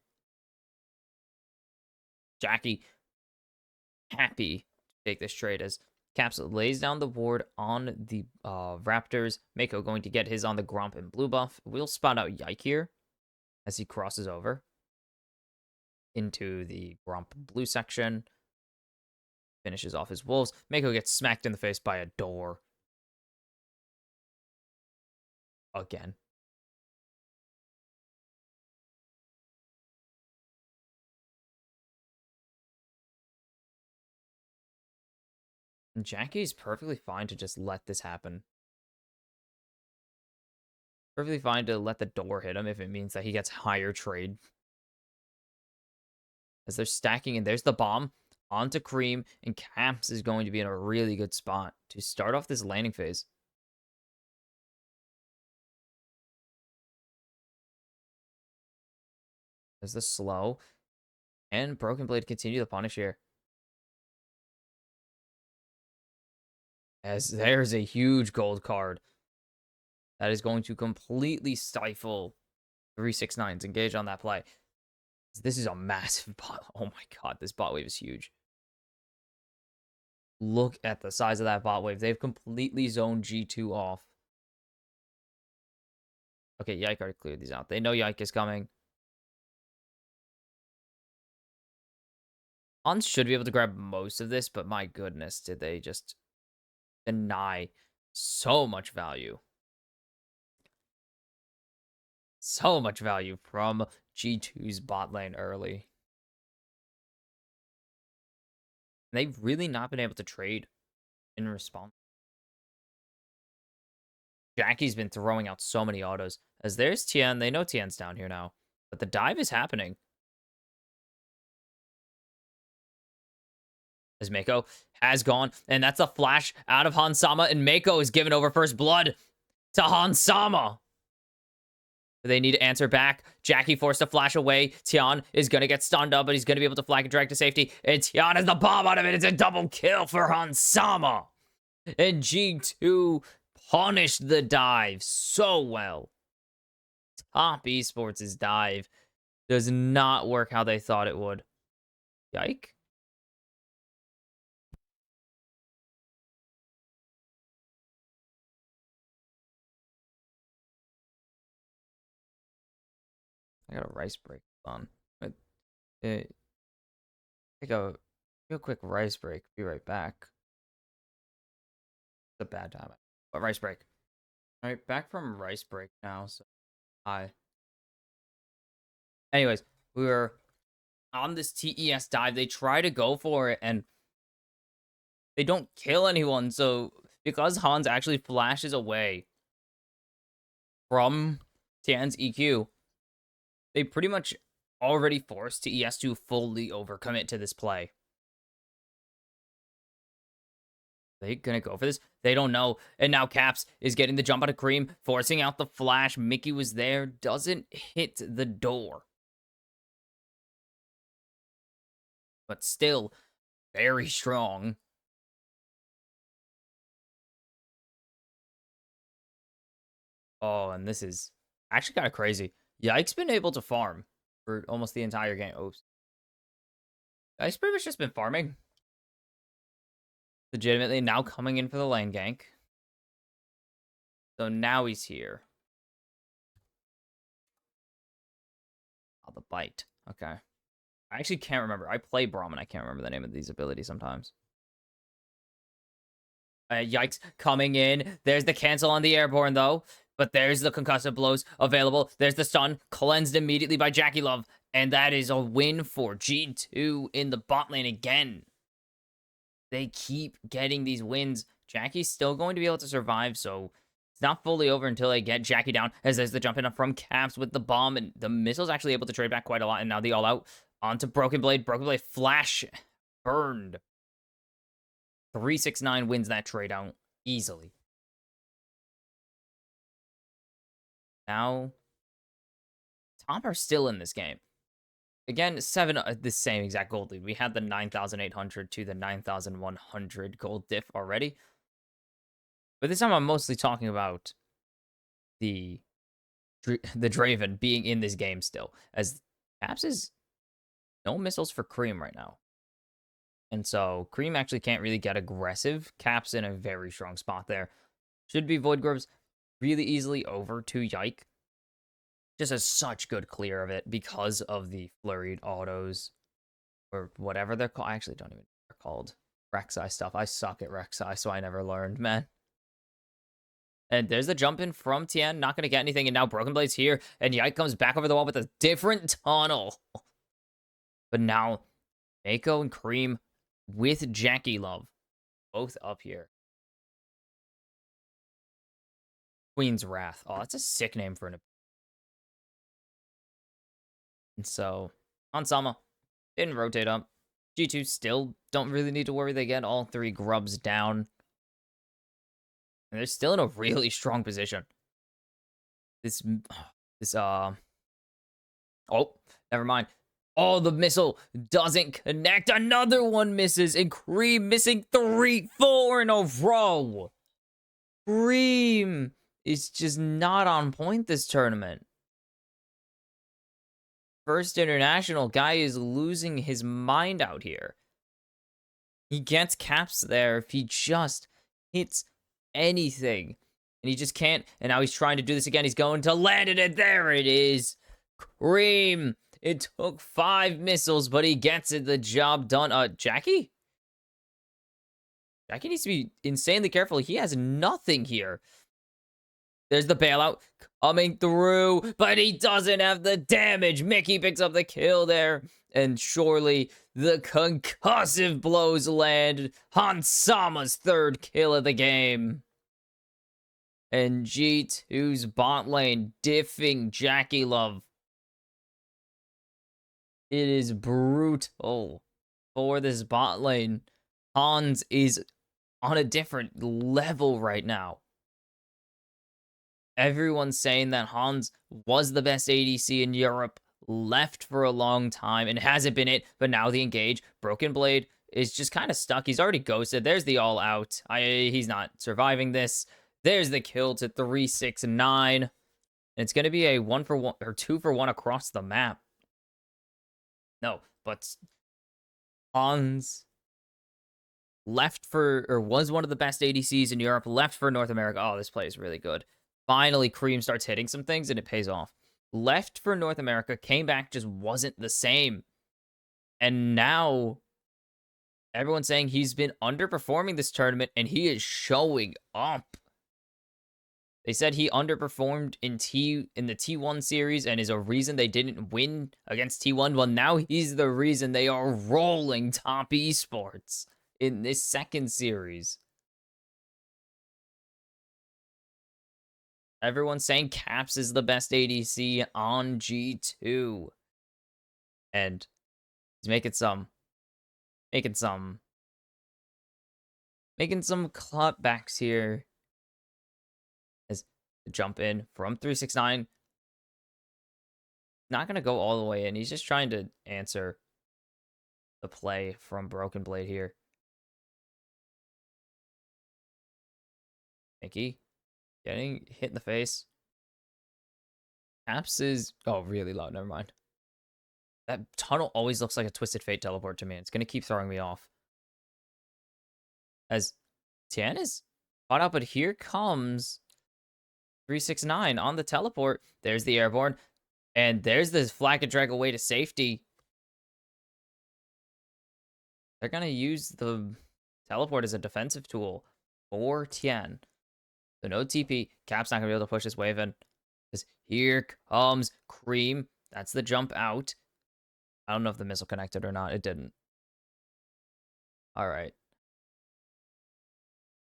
Jackie happy to take this trade as Caps lays down the ward on the Raptors. Mako going to get his on the Gromp and blue buff. We'll spot out Yike here as he crosses over into the Gromp blue section. Finishes off his wolves. Mako gets smacked in the face by a door. Again. And Jackie's perfectly fine to just let this happen. Perfectly fine to let the door hit him if it means that he gets higher trade. As they're stacking, and there's the bomb onto Cream, and Caps is going to be in a really good spot to start off this landing phase. There's the slow, and Broken Blade continue to punish here. As there's a huge gold card that is going to completely stifle 369's engage on that play. This is a massive bot. Oh my god, this bot wave is huge. Look at the size of that bot wave. They've completely zoned G2 off. Okay, Yike already cleared these out. They know Yike is coming. Ons should be able to grab most of this, but my goodness, did they just deny so much value. So much value from G2's bot lane early. They've really not been able to trade in response. Jackie's been throwing out so many autos. As there's Tien, they know Tien's down here now. But the dive is happening. as Mako has gone, and that's a flash out of Hansama, and Mako is given over first blood to Hansama. They need to answer back. Jackie forced to flash away. Tian is going to get stunned up, but he's going to be able to flag and drag to safety. And Tian has the bomb out of it. It's a double kill for Hansama. And G2 punished the dive so well. Top Esports' dive does not work how they thought it would. Yike. I got a rice break on. Take a real quick rice break. Be right back. It's a bad time. But rice break. All right, back from rice break now. So, hi. Anyways, we were on this TES dive. They try to go for it, and they don't kill anyone. So, because Hans actually flashes away from Tian's EQ, they pretty much already forced TES to fully overcommit to this play. They gonna go for this? They don't know. And now Caps is getting the jump out of Cream, forcing out the flash. Mickey was there, doesn't hit the door. But still, very strong. Oh, and this is actually kind of crazy. Yike's been able to farm for almost the entire game. Oops. Yike's pretty much just been farming. Legitimately now coming in for the lane gank. So now he's here. Oh, the bite. Okay. I actually can't remember. I play Braum and I can't remember the name of these abilities sometimes. Yikes, coming in. There's the cancel on the airborne, though. But there's the concussive blows available. There's the stun, cleansed immediately by Jackie Love. And that is a win for G2 in the bot lane again. They keep getting these wins. Jackie's still going to be able to survive, so it's not fully over until they get Jackie down, as there's the jump in from Caps with the bomb, and the missile's actually able to trade back quite a lot, and now the all-out onto Broken Blade. Broken Blade flash burned. 369 wins that trade out easily. Now, top are still in this game. Again, 7, the same exact gold lead. We had the 9,800 to the 9,100 gold diff already. But this time I'm mostly talking about the Draven being in this game still. As Caps is no missiles for Cream right now. And so Cream actually can't really get aggressive. Caps in a very strong spot there. Should be Void Groves really easily over to Yike. Just has such good clear of it because of the flurried autos. Or whatever they're called. I actually don't even know what they're called. Rek'Sai stuff. I suck at Rek'Sai, so I never learned, man. And there's the jump in from Tien. Not going to get anything. And now Broken Blade's here. And Yike comes back over the wall with a different tunnel. But now, Mako and Cream with Jackie Love. Both up here. Queen's Wrath. Oh, that's a sick name for an... And so, Hansama didn't rotate up. G2 still don't really need to worry. They get all 3 grubs down. And they're still in a really strong position. Oh, never mind. Oh, the missile doesn't connect. Another one misses. And Cream missing 4 in a row. Cream is just not on point this tournament. First international guy is losing his mind out here. He gets Caps there if he just hits anything. And he just can't. And now he's trying to do this again. He's going to land it, and there it is. Cream. It took 5 missiles, but he gets it. The job done. Jackie? Jackie needs to be insanely careful. He has nothing here. There's the bailout coming through, but he doesn't have the damage. Mickey picks up the kill there, and surely the concussive blows land. Hansama's 3rd kill of the game. And G2's bot lane diffing Jackie Love. It is brutal for this bot lane. Hans is on a different level right now. Everyone's saying that Hans was the best ADC in Europe, left for a long time, and hasn't been it, but now the engage. Broken Blade is just kind of stuck. He's already ghosted. There's the all out. He's not surviving this. There's the kill to 3-6-9. It's going to be a 1-for-1 or 2-for-1 across the map. No, but Hans left for, or was one of the best ADCs in Europe, left for North America. Oh, this play is really good. Finally, Cream starts hitting some things and it pays off. Left for North America, came back, just wasn't the same. And now everyone's saying he's been underperforming this tournament and he is showing up. They said he underperformed in the T1 series and is a reason they didn't win against T1. Well, now he's the reason they are rolling top esports in this second series. Everyone's saying Caps is the best ADC on G2. And he's making some cutbacks here. As the jump in from 369. Not going to go all the way in. He's just trying to answer the play from Broken Blade here. Mickey getting hit in the face. Caps is... Oh, really low. Never mind. That tunnel always looks like a Twisted Fate teleport to me. It's going to keep throwing me off. As TN is caught out, but here comes 369 on the teleport. There's the airborne. And there's this flag and drag away to safety. They're going to use the teleport as a defensive tool for Tien. So no TP. Cap's not going to be able to push this wave in. Because here comes Cream. That's the jump out. I don't know if the missile connected or not. It didn't. All right.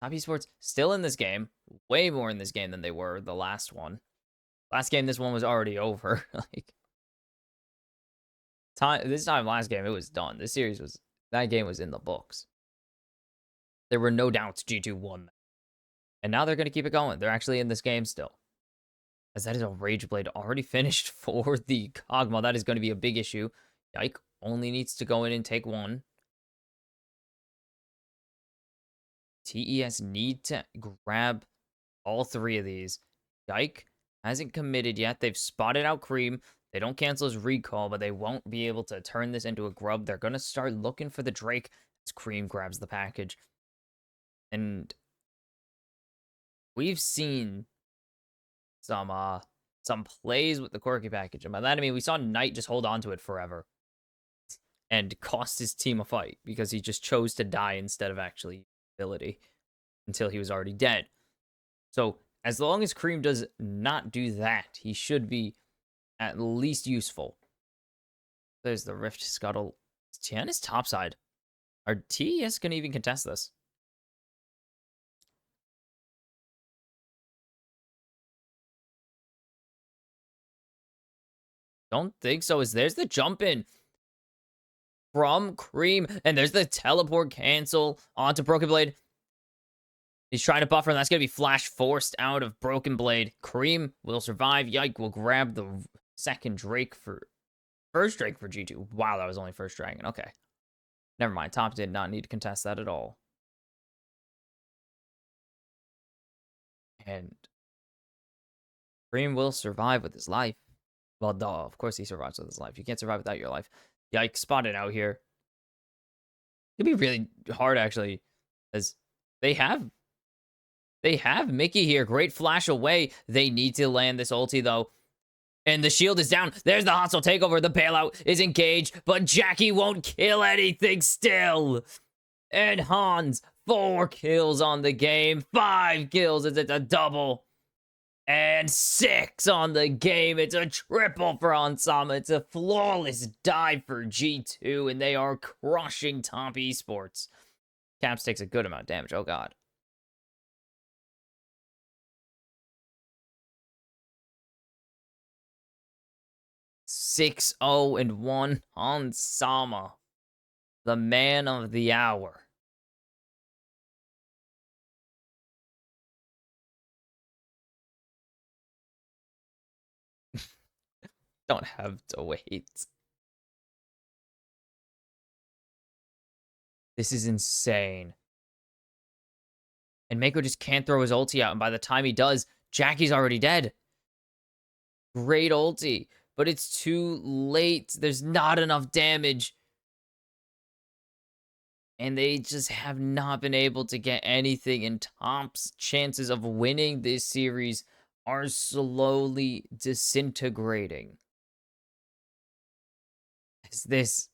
Top Esports still in this game. Way more in this game than they were the last one. Last game, this one was already over. This time last game, it was done. This series was... That game was in the books. There were no doubts G2 won that. And now they're going to keep it going. They're actually in this game still. As that is a Rage Blade already finished for the Kog'Maw. That is going to be a big issue. Yike only needs to go in and take one. TES need to grab all three of these. Yike hasn't committed yet. They've spotted out Cream. They don't cancel his recall, but they won't be able to turn this into a grub. They're going to start looking for the Drake as Cream grabs the package. And we've seen some plays with the Quirky package. And by that I mean we saw Knight just hold on to it forever and cost his team a fight because he just chose to die instead of actually ability until he was already dead. So as long as Cream does not do that, he should be at least useful. There's the Rift Scuttle. Tian is topside. Are TES going to even contest this? Don't think so. There's the jump in from Cream. And there's the teleport cancel onto Broken Blade. He's trying to buffer, and that's going to be flash forced out of Broken Blade. Cream will survive. Yike will grab the second Drake for... First Drake for G2. Wow, that was only first dragon. Okay. Never mind. Top did not need to contest that at all. And Cream will survive with his life. Well, duh. Of course he survives with his life. You can't survive without your life. Yike spotted out here. It'd be really hard, actually, as they have Mickey here. Great flash away. They need to land this ulti, though. And the shield is down. There's the hostile takeover. The bailout is engaged, but Jackie won't kill anything still. And Hans, 4 kills on the game. 5 kills. It's a double. And 6 on the game. It's a triple for Ansama. It's a flawless dive for G2, and they are crushing top esports. Caps takes a good amount of damage. Oh, God. (6-0-1) Ansama, the man of the hour. don't have to wait. This is insane. And Mako just can't throw his ulti out. And by the time he does, Jackie's already dead. Great ulti. But it's too late. There's not enough damage. And they just have not been able to get anything. And Top's chances of winning this series are slowly disintegrating. As this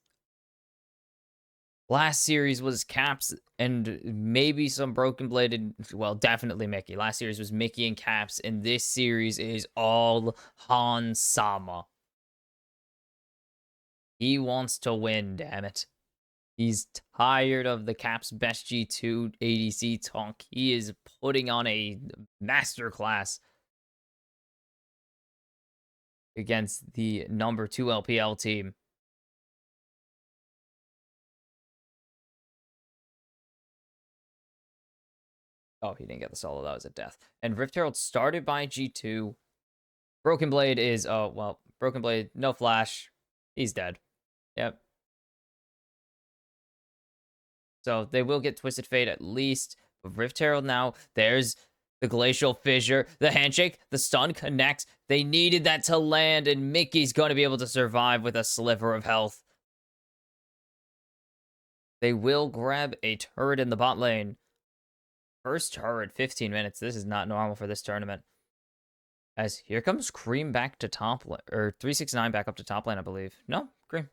last series was Caps and maybe some Broken Bladed, well, definitely Mickey. Last series was Mickey and Caps, and this series is all Han Sama. He wants to win, damn it. He's tired of the Caps best G2 ADC talk. He is putting on a masterclass against the number 2 LPL team. Oh, he didn't get the solo. That was a death. And Rift Herald started by G2. Broken Blade is, oh, well, Broken Blade, no flash. He's dead. Yep. So they will get Twisted Fate at least. But Rift Herald now, there's the Glacial Fissure, the handshake, the stun connects. They needed that to land, and Mickey's going to be able to survive with a sliver of health. They will grab a turret in the bot lane. First turret, 15 minutes. This is not normal for this tournament. As here comes Cream back to top lane, or 369 back up to top lane, I believe. No, Cream.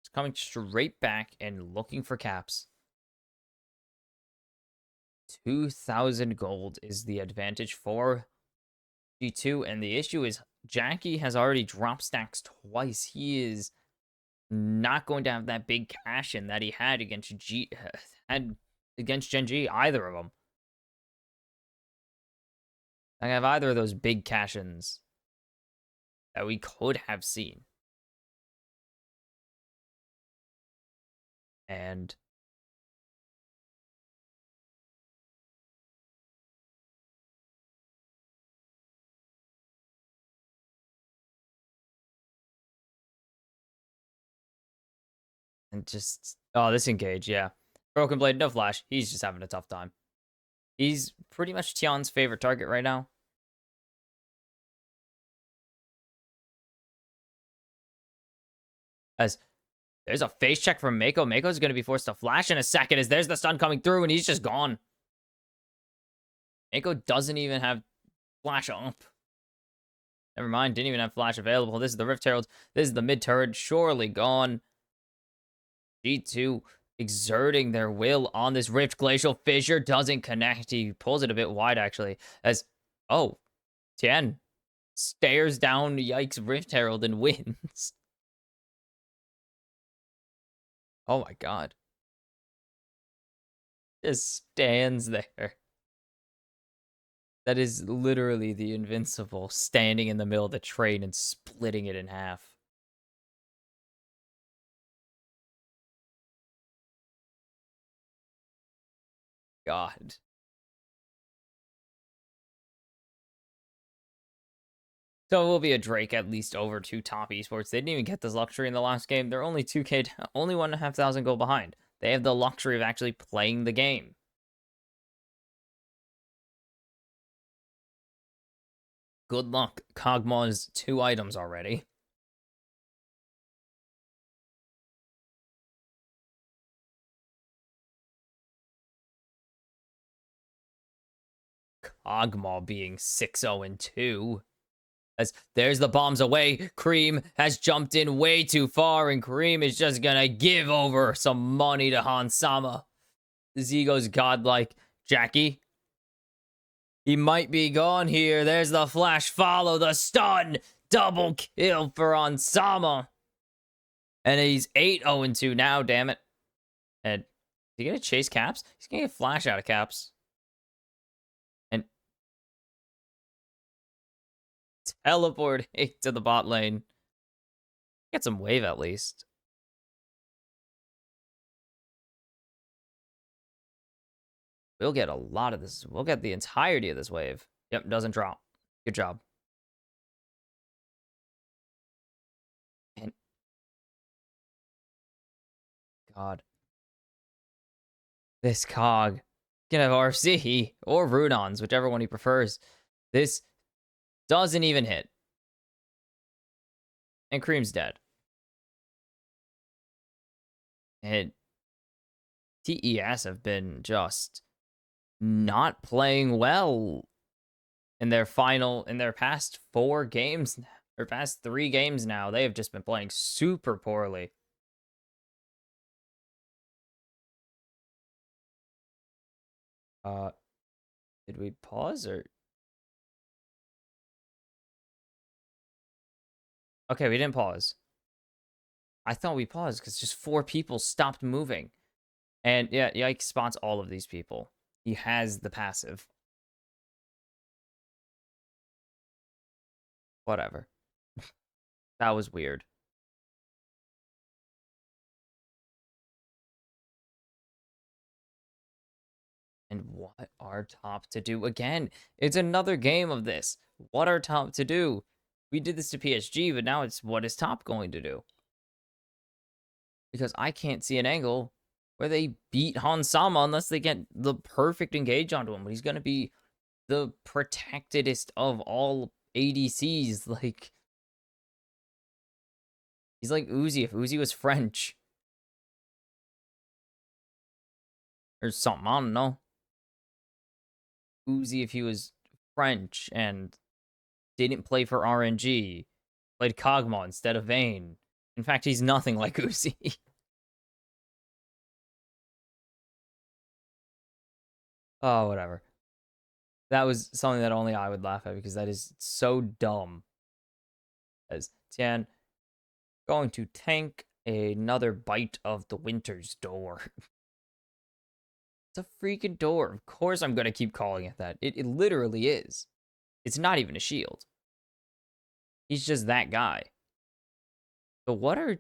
It's coming straight back and looking for Caps. 2,000 gold is the advantage for G2, and the issue is Jackie has already dropped stacks twice. He is not going to have that big cash in that he had against Gen.G, either of them. I have either of those big cash-ins that we could have seen. And just, oh, this engage, yeah. Broken Blade, no flash. He's just having a tough time. He's pretty much Tion's favorite target right now. As there's a face check from Mako. Mako's going to be forced to flash in a second as there's the stun coming through and he's just gone. Mako doesn't even have flash up. Never mind, didn't even have flash available. This is the Rift Herald. This is the mid turret. Surely gone. G2 exerting their will on this Rift. Glacial Fissure doesn't connect. He pulls it a bit wide, actually. As, oh, Tien stares down Yikes Rift Herald and wins. Oh my god. Just stands there. That is literally the Invincible standing in the middle of the train and splitting it in half. God. So it will be a Drake at least over to Top Esports. They didn't even get this luxury in the last game. They're only 2K, only 1,500 gold behind. They have the luxury of actually playing the game. Good luck. Kog'Maw's 2 items already. Kog'Maw being 6-0-2. As there's the bombs away. Cream has jumped in way too far, and Cream is just gonna give over some money to Han Sama. Z goes godlike. Jackie. He might be gone here. There's the flash follow, the stun. Double kill for Ansama. And he's 8-0-2 now, damn it. And is he gonna chase Caps? He's gonna get flash out of Caps. And teleport to the bot lane. Get some wave at least. We'll get a lot of this. We'll get the entirety of this wave. Yep, doesn't drop. Good job. And God, this Cog can have RC or Rudons, whichever one he prefers. This doesn't even hit. And Cream's dead. And TES have been just not playing well in their past 4 games, or past 3 games now. They have just been playing super poorly. Did we pause or? Okay, we didn't pause. I thought we paused because just 4 people stopped moving. And yeah, Yike spots all of these people. He has the passive. Whatever. That was weird. And what are top to do again? It's another game of this. What are top to do? We did this to PSG, but now it's what is top going to do? Because I can't see an angle where they beat Hansama unless they get the perfect engage onto him. But he's going to be the protectedest of all ADCs. Like, he's like Uzi if Uzi was French. Or something, I don't know. Uzi if he was French and didn't play for RNG. Played Kog'Maw instead of Vayne. In fact, he's nothing like Uzi. Oh, whatever. That was something that only I would laugh at because that is so dumb. As Tian going to tank another bite of the winter's door. It's a freaking door. Of course I'm going to keep calling it that. It literally is. It's not even a shield. He's just that guy. But what are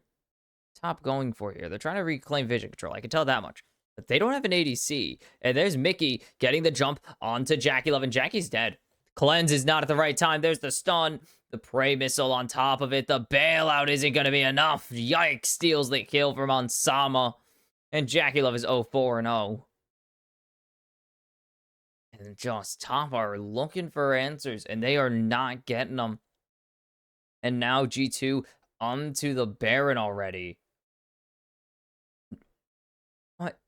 top going for here? They're trying to reclaim vision control. I can tell that much. But they don't have an ADC. And there's Mickey getting the jump onto JackeyLove, and Jackie's dead. Cleanse is not at the right time. There's the stun. The prey missile on top of it. The bailout isn't going to be enough. Yikes, steals the kill from Ansama. And JackeyLove is 0-4-0. And just top are looking for answers, and they are not getting them. And now G2 onto the Baron already. What?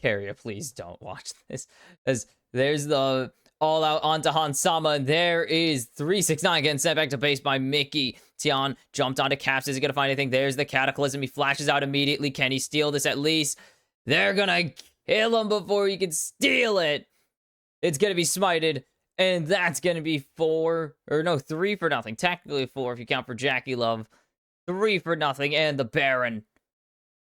Carrier, please don't watch this. As there's the all out onto Hansama, and there is 369 getting sent back to base by Mickey. Tian jumped onto Caps. Is he gonna find anything? There's the Cataclysm. He flashes out immediately. Can he steal this at least? They're gonna kill him before he can steal it. It's gonna be smited, and that's gonna be 3 for nothing. Technically 4 if you count for JackeyLove. 3 for nothing, and the Baron.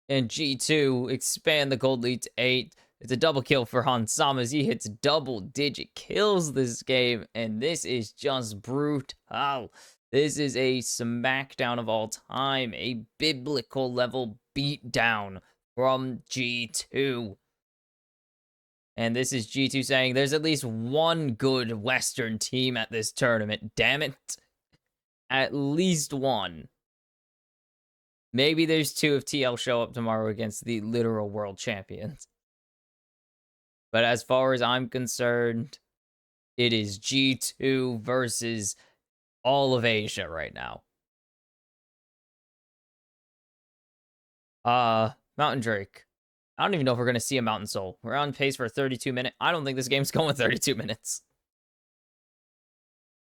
And G2 expand the gold lead to 8. It's a double kill for Hansama as he hits double-digit kills this game, and this is just brutal. This is a smackdown of all time, a biblical level beatdown from G2. And this is G2 saying there's at least one good Western team at this tournament. Damn it. At least one. Maybe there's 2 if TL show up tomorrow against the literal world champions. But as far as I'm concerned, it is G2 versus all of Asia right now. Mountain Drake. I don't even know if we're going to see a Mountain Soul. We're on pace for a 32-minute. I don't think this game's going 32 minutes.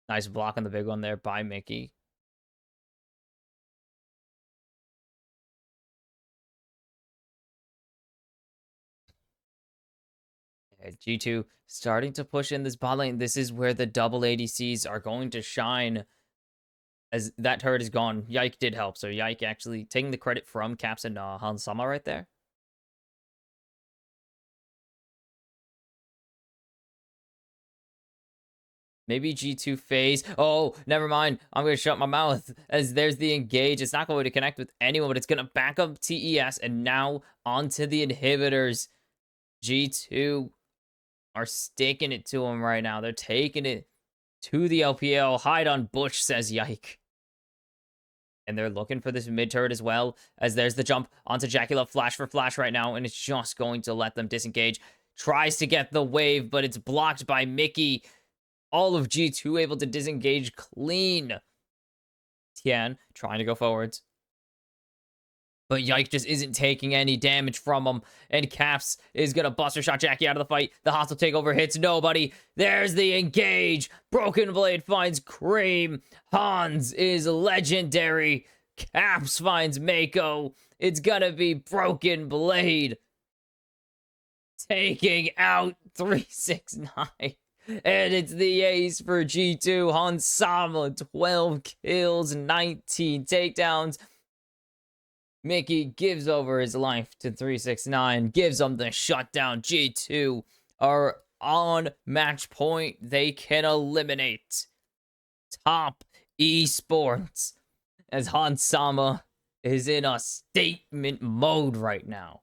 Nice block on the big one there by Mickey. G2 starting to push in this bot lane. This is where the double ADCs are going to shine. As that turret is gone, Yike did help. So Yike actually taking the credit from Caps and Hansama right there. Maybe G2 phase. Oh, never mind. I'm going to shut my mouth as there's the engage. It's not going to connect with anyone, but it's going to back up TES and now onto the inhibitors. G2 are sticking it to him right now. They're taking it to the LPL. Hide on Bush, says Yike. And they're looking for this mid turret as well, as there's the jump onto Jacula. Flash for flash right now, and it's just going to let them disengage. Tries to get the wave, but it's blocked by Mickey. All of G2 able to disengage clean. Tian trying to go forwards. But Yike just isn't taking any damage from him. And Caps is going to buster shot Jackie out of the fight. The hostile takeover hits nobody. There's the engage. Broken Blade finds Cream. Hans is legendary. Caps finds Mako. It's going to be Broken Blade taking out 369. And it's the ace for G2. Hans Sama, 12 kills, 19 takedowns. Mickey gives over his life to 369, gives them the shutdown. G2 are on match point. They can eliminate Top Esports as Hans Sama is in a statement mode right now,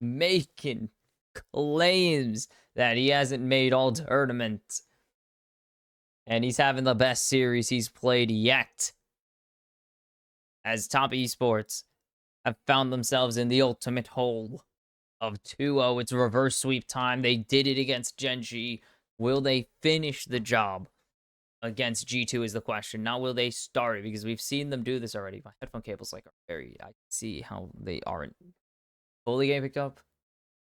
making claims that he hasn't made all tournament. And he's having the best series he's played yet, as Top Esports have found themselves in the ultimate hole of 2-0. It's reverse sweep time. They did it against Gen.G. Will they finish the job against G2 is the question. Now, will they start it? Because we've seen them do this already. My headphone cables are very... I can see how they aren't fully getting picked up.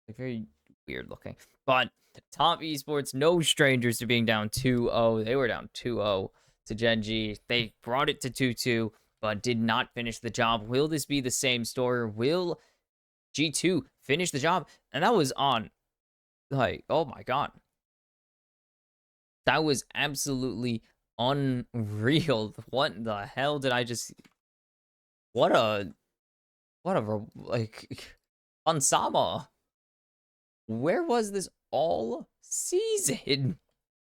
Like, very weird looking. But Top Esports, no strangers to being down 2-0. They were down 2-0 to Gen.G. They brought it to 2-2. But did not finish the job. Will this be the same story? Will G2 finish the job? And that was on, like, oh my god. That was absolutely unreal. What the hell did I just... What a, like, Ansama. Where was this all season?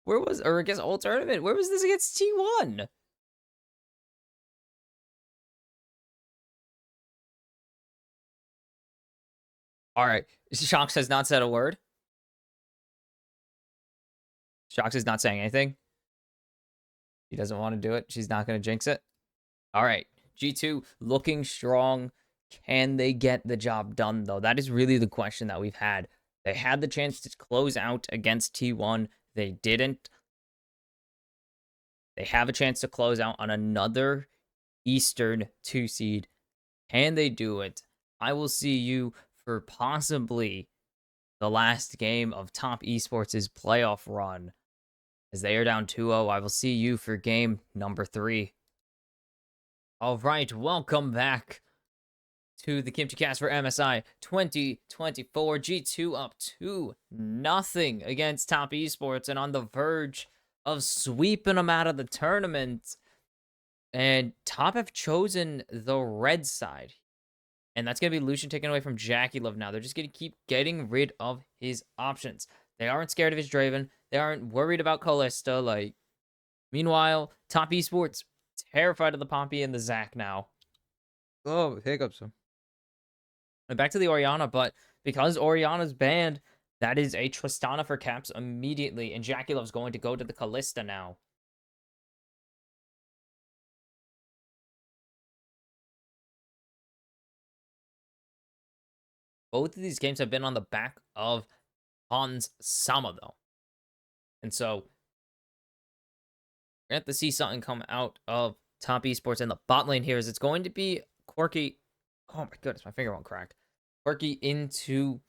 Where was, or I guess all tournament? Where was this against T1? All right. Shox has not said a word. Shox is not saying anything. She doesn't want to do it. She's not going to jinx it. All right. G2 looking strong. Can they get the job done, though? That is really the question that we've had. They had the chance to close out against T1. They didn't. They have a chance to close out on another Eastern 2 seed. Can they do it? I will see you for possibly the last game of Top Esports' playoff run. As they are down 2-0, I will see you for game number 3. All right, welcome back to the kimchicast for MSI 2024. G2 up 2-0 against Top Esports and on the verge of sweeping them out of the tournament. And Top have chosen the red side. And that's going to be Lucian taken away from Jackie Love now. They're just going to keep getting rid of his options. They aren't scared of his Draven. They aren't worried about Callista. Like, meanwhile, Top Esports terrified of the Poppy and the Zac now. Oh, hiccups. And back to the Orianna, but because Orianna's banned, that is a Tristana for Caps immediately. And Jackie Love's going to go to the Callista now. Both of these games have been on the back of Hans Sama, though. And so, we're going to have to see something come out of Top Esports in the bot lane here. Is it's going to be Quirky. Oh my goodness, my finger won't crack. Quirky into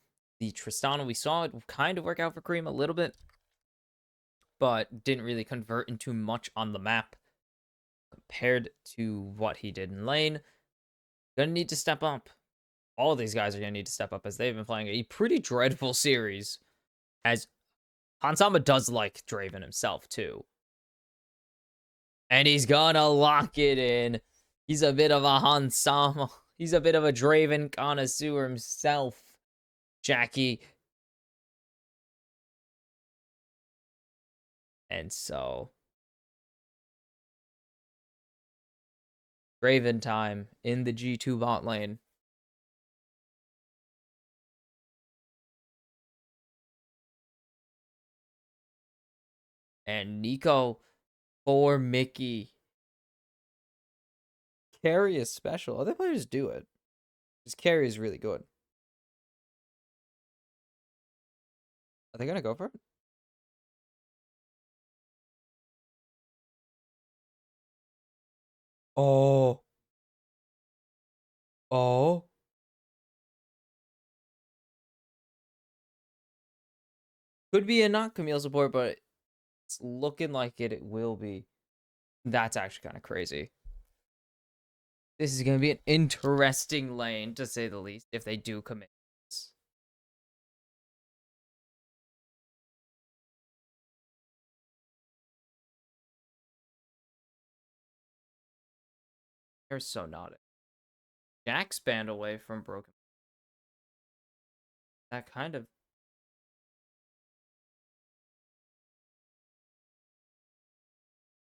the Tristana. We saw it kind of work out for Cream a little bit, but didn't really convert into much on the map compared to what he did in lane. Gonna need to step up. All of these guys are gonna need to step up as they've been playing a pretty dreadful series. As Hansama does like Draven himself too. And he's gonna lock it in. He's a bit of a Hansama. He's a bit of a Draven connoisseur himself. Jackie. And so, Draven time in the G2 bot lane. And Nico for Mickey. Carry is special. Other players do it. His carry is really good. Are they going to go for it? Oh. Oh. Could be a not Camille support, but it's looking like it will be. That's actually kind of crazy. This is going to be an interesting lane, to say the least, if they do commit. They're so not it. Jack's banned away from Broken. That kind of.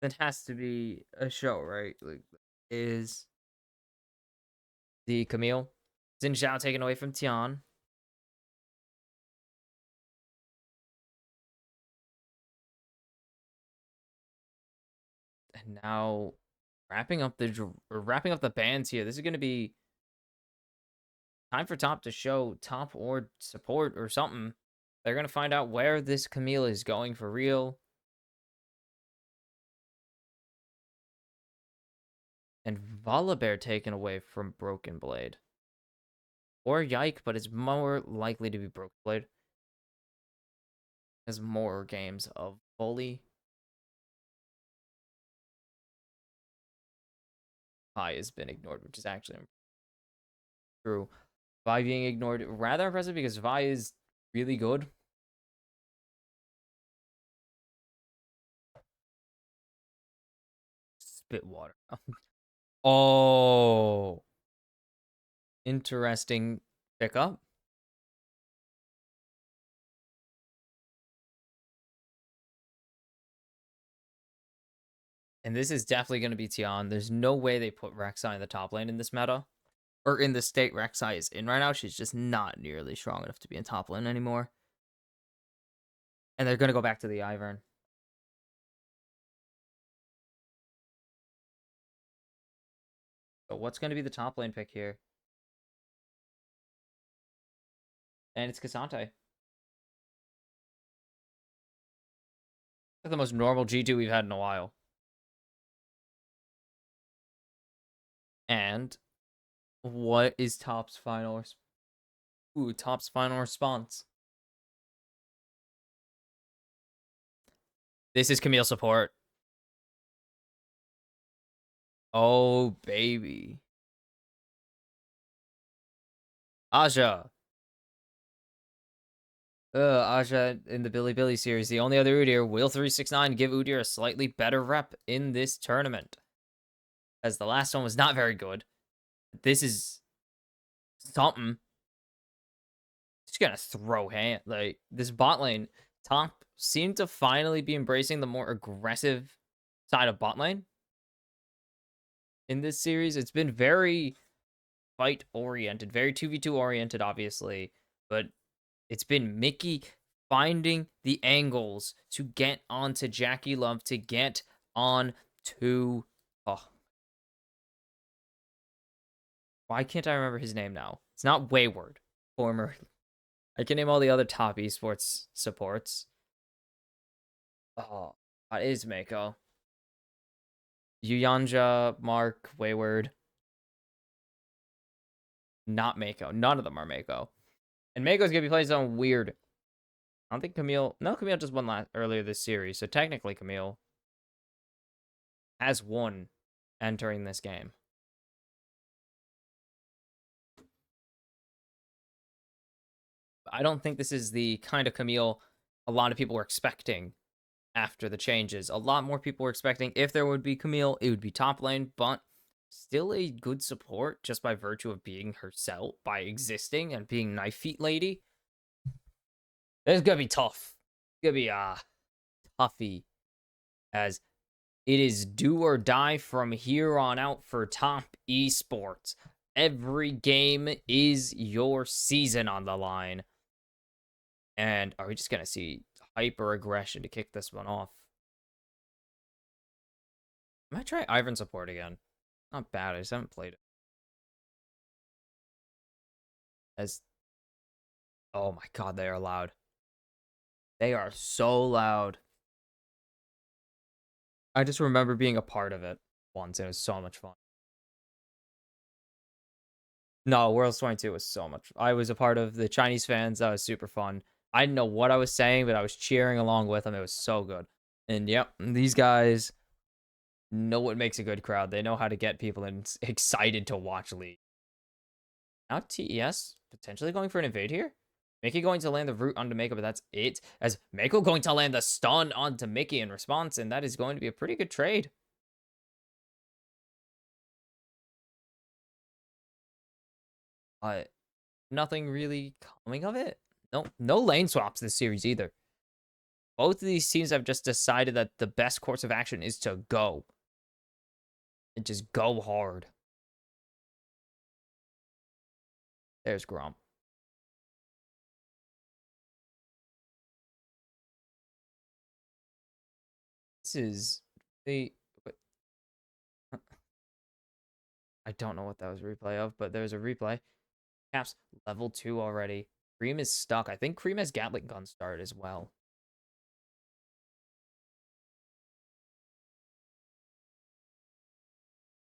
That has to be a show, right? Like, is the Camille. Xin Zhao taken away from Tian. And now wrapping up the bands here. This is going to be time for top to show top or support or something. They're going to find out where this Camille is going for real. And Volibear taken away from Broken Blade. Or Yike, but it's more likely to be Broken Blade. Has more games of Bully. Vi has been ignored, which is actually true. Vi being ignored, rather impressive because Vi is really good. Spit water. Oh, interesting pickup. And this is definitely going to be Tian. There's no way they put Rek'Sai in the top lane in this meta. Or in the state Rek'Sai is in right now. She's just not nearly strong enough to be in top lane anymore. And they're going to go back to the Ivern. But what's going to be the top lane pick here? And it's Cassante. The most normal G2 we've had in a while. And what is Top's final? Top's final response. This is Camille support. Oh, baby. Aja. Aja in the Billy Billy series. The only other Udyr. Will 369 give Udyr a slightly better rep in this tournament? As the last one was not very good. This is something. Just gonna throw hand. Like, this bot lane, Top seemed to finally be embracing the more aggressive side of bot lane. In this series, it's been very fight oriented, very 2v2 oriented, obviously, but it's been Mickey finding the angles to get onto Jackie Love, to get on to. Oh. Why can't I remember his name now? It's not Wayward. Former. I can name all the other top esports supports. Oh, that is Mako. Yuyanja, Mark, Wayward. Not Mako. None of them are Mako. And Mako's gonna be playing something weird. I don't think Camille. No, Camille just won earlier this series, so technically Camille has won entering this game. I don't think this is the kind of Camille a lot of people were expecting after the changes. A lot more people were expecting if there would be Camille, it would be top lane, but still a good support just by virtue of being herself, by existing and being Knife Feet Lady. This is gonna be tough. It's gonna be toughy, as it is do or die from here on out for top esports. Every game is your season on the line. And are we just gonna see hyper aggression to kick this one off? I might try Ivan support again. Not bad. I just haven't played it. As oh my god, they are loud. They are so loud. I just remember being a part of it once. And it was so much fun. No, Worlds 22 was so much. I was a part of the Chinese fans. That was super fun. I didn't know what I was saying, but I was cheering along with them. It was so good. And yep, these guys know what makes a good crowd. They know how to get people excited to watch League. Now TES potentially going for an invade here. Mickey going to land the root onto Mako, but that's it. As Mako going to land the stun onto Mickey in response, and that is going to be a pretty good trade. Nothing really coming of it. No lane swaps this series either. Both of these teams have just decided that the best course of action is to go. And just go hard. There's Grom. This is the... I don't know what that was a replay of, but there's a replay. Caps level 2 already. Cream is stuck. I think Cream has Gatling gun start as well.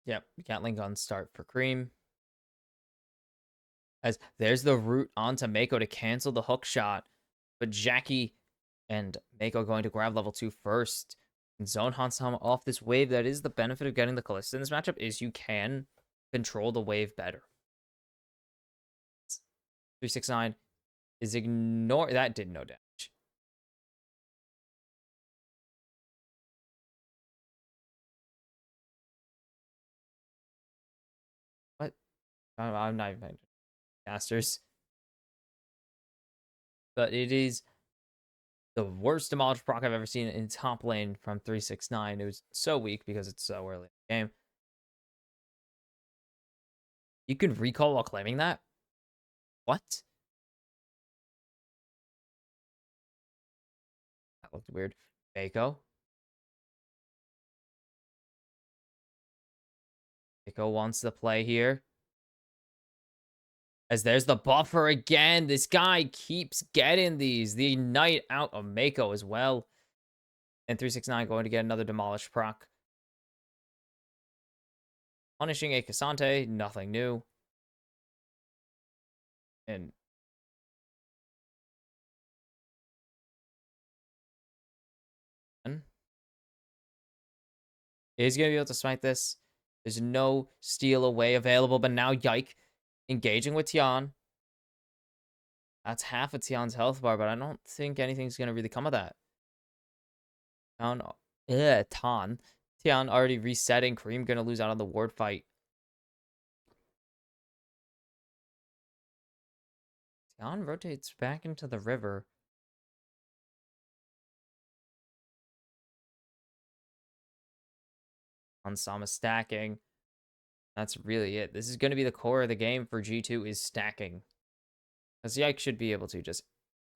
Yep, Gatling gun start for Cream. As there's the root onto Mako to cancel the hook shot. But Jackie and Mako going to grab level 2 first. And zone Hansama off this wave. That is the benefit of getting the Kalista in this matchup, is you can control the wave better. 369 is ignore that did no damage. What? I'm not even casters. But it is the worst demolish proc I've ever seen in top lane from 369. It was so weak because it's so early in the game. You can recall while claiming that? What? That looked weird. Mako. Mako wants to play here. As there's the buffer again. This guy keeps getting these. The Ignite out of Mako as well. And 369 going to get another Demolish proc. Punishing a Cassante. Nothing new. And is going to be able to smite this. There's no steal away available. But now Yike engaging with Tian. That's half of Tian's health bar. But I don't think anything's going to really come of that. Tian already resetting. Kareem going to lose out on the ward fight. Tian rotates back into the river. Hansama stacking. That's really it. This is going to be the core of the game for G2 is stacking. As Yike should be able to just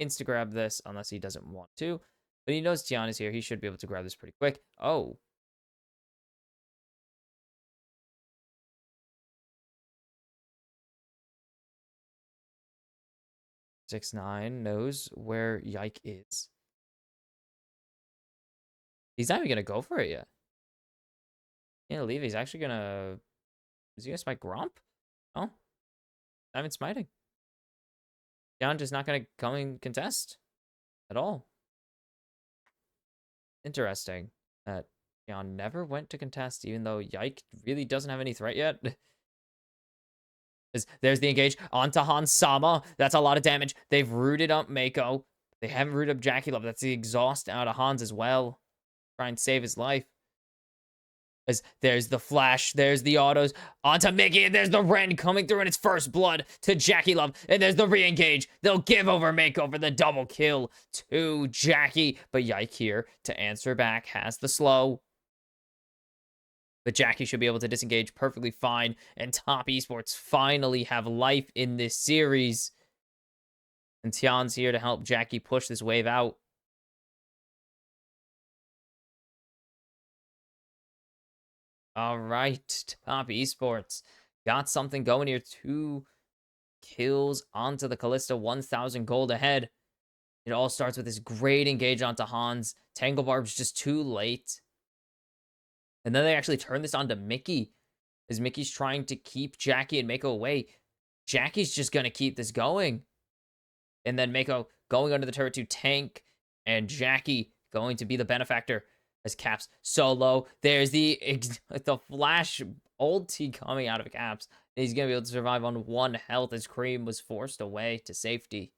insta-grab this unless he doesn't want to. But he knows Tian is here. He should be able to grab this pretty quick. Oh. 6ix9ine knows where Yike is. He's not even going to go for it yet. He's going to leave. He's actually going to... Is he going to smite Gromp? Oh. Not even smiting. Tian just not going to come and contest at all. Interesting that Tian never went to contest, even though Yike really doesn't have any threat yet. There's the engage onto Hansama. That's a lot of damage. They've rooted up Mako. They haven't rooted up Jackie Love. That's the exhaust out of Hans as well. Try and save his life. As there's the flash, there's the autos onto Mickey, and there's the Ren coming through in its first blood to Jackie Love, and there's the re-engage. They'll give over Mako for the double kill to Jackie, but Yike here to answer back has the slow. But Jackie should be able to disengage perfectly fine, and Top Esports finally have life in this series. And Tian's here to help Jackie push this wave out. All right, Top Esports got something going here. 2 kills onto the Kalista, 1,000 gold ahead. It all starts with this great engage onto Hans. Tangle Barb's just too late. And then they actually turn this onto Mickey, as Mickey's trying to keep Jackie and Mako away. Jackie's just going to keep this going. And then Mako going under the turret to tank, and Jackie going to be the benefactor as Caps solo. There's the flash ulti coming out of Caps. And he's going to be able to survive on 1 health as Cream was forced away to safety.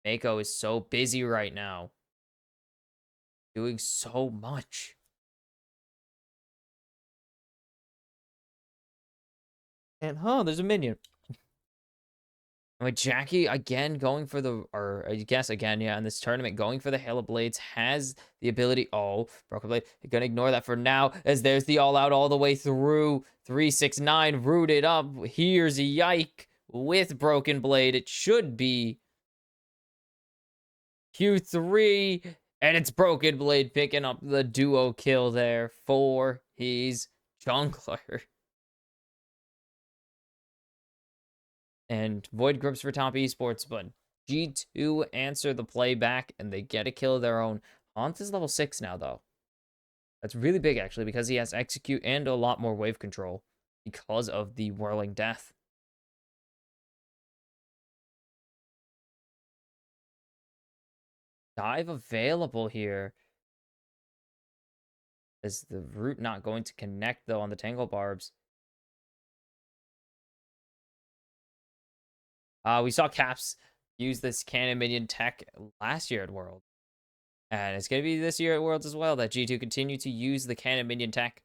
Mako is so busy right now, doing so much. And there's a minion. With Jackie again going for the, or I guess again, yeah, in this tournament, going for the Hail of Blades, has the ability. Oh, Broken Blade, you're gonna ignore that for now, as there's the all out all the way through. 369 rooted up. Here's a Yike with Broken Blade. It should be Q3, and it's Broken Blade picking up the duo kill there for his jungler. And Void Grips for Top Esports, but G2 answer the playback, and they get a kill of their own. Haunt is level 6 now, though. That's really big, actually, because he has Execute and a lot more wave control because of the Whirling Death. Dive available here. Is the root not going to connect, though, on the Tangle Barbs? We saw Caps use this cannon minion tech last year at World. And it's going to be this year at Worlds as well that G2 continue to use the cannon minion tech.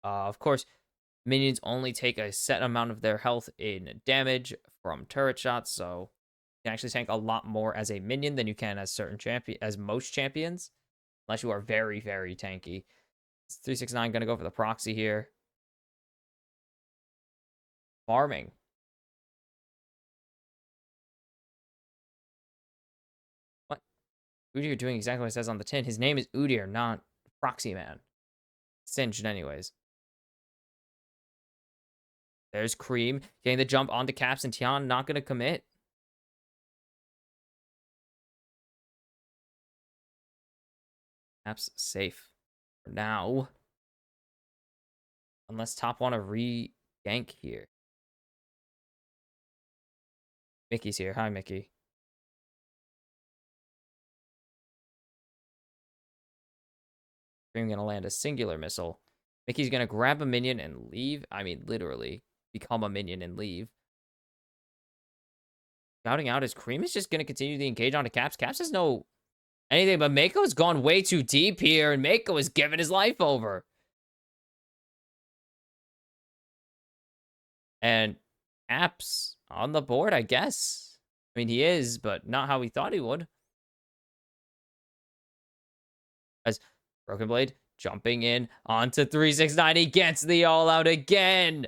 Of course, minions only take a set amount of their health in damage from turret shots, so you can actually tank a lot more as a minion than you can as most champions, unless you are very, very tanky. 369 gonna go for the proxy here. Farming. What? Udyr doing exactly what it says on the tin. His name is Udyr, not Proxy Man. Singed anyways. There's Cream getting the jump onto Caps, and Tian not gonna commit. Caps safe for now. Unless top want to re-gank here. Mickey's here. Hi, Mickey. Cream gonna land a singular missile. Mickey's gonna grab a minion and leave. I mean, literally become a minion and leave. Shouting out as Cream is just gonna continue to engage onto Caps. Caps has no anything, but Mako's gone way too deep here, and Mako is giving his life over. And Caps on the board, I guess. I mean, he is, but not how we thought he would. As Broken Blade jumping in onto 369. He gets the all out again.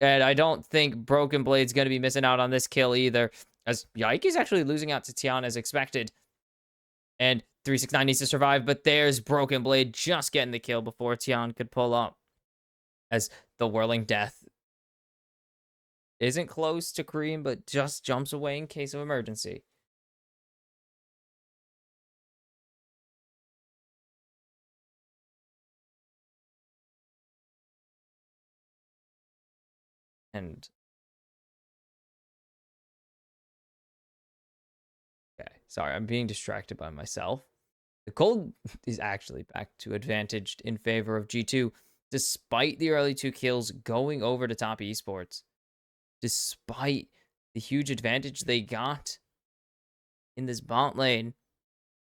And I don't think Broken Blade's going to be missing out on this kill either, as Yike is actually losing out to Tian as expected. And 369 needs to survive, but there's Broken Blade just getting the kill before Tian could pull up, as the Whirling Death isn't close to Cream, but just jumps away in case of emergency. And okay, sorry, I'm being distracted by myself. The gold is actually back to advantaged in favor of G2, despite the early 2 kills going over to Top Esports. Despite the huge advantage they got in this bot lane.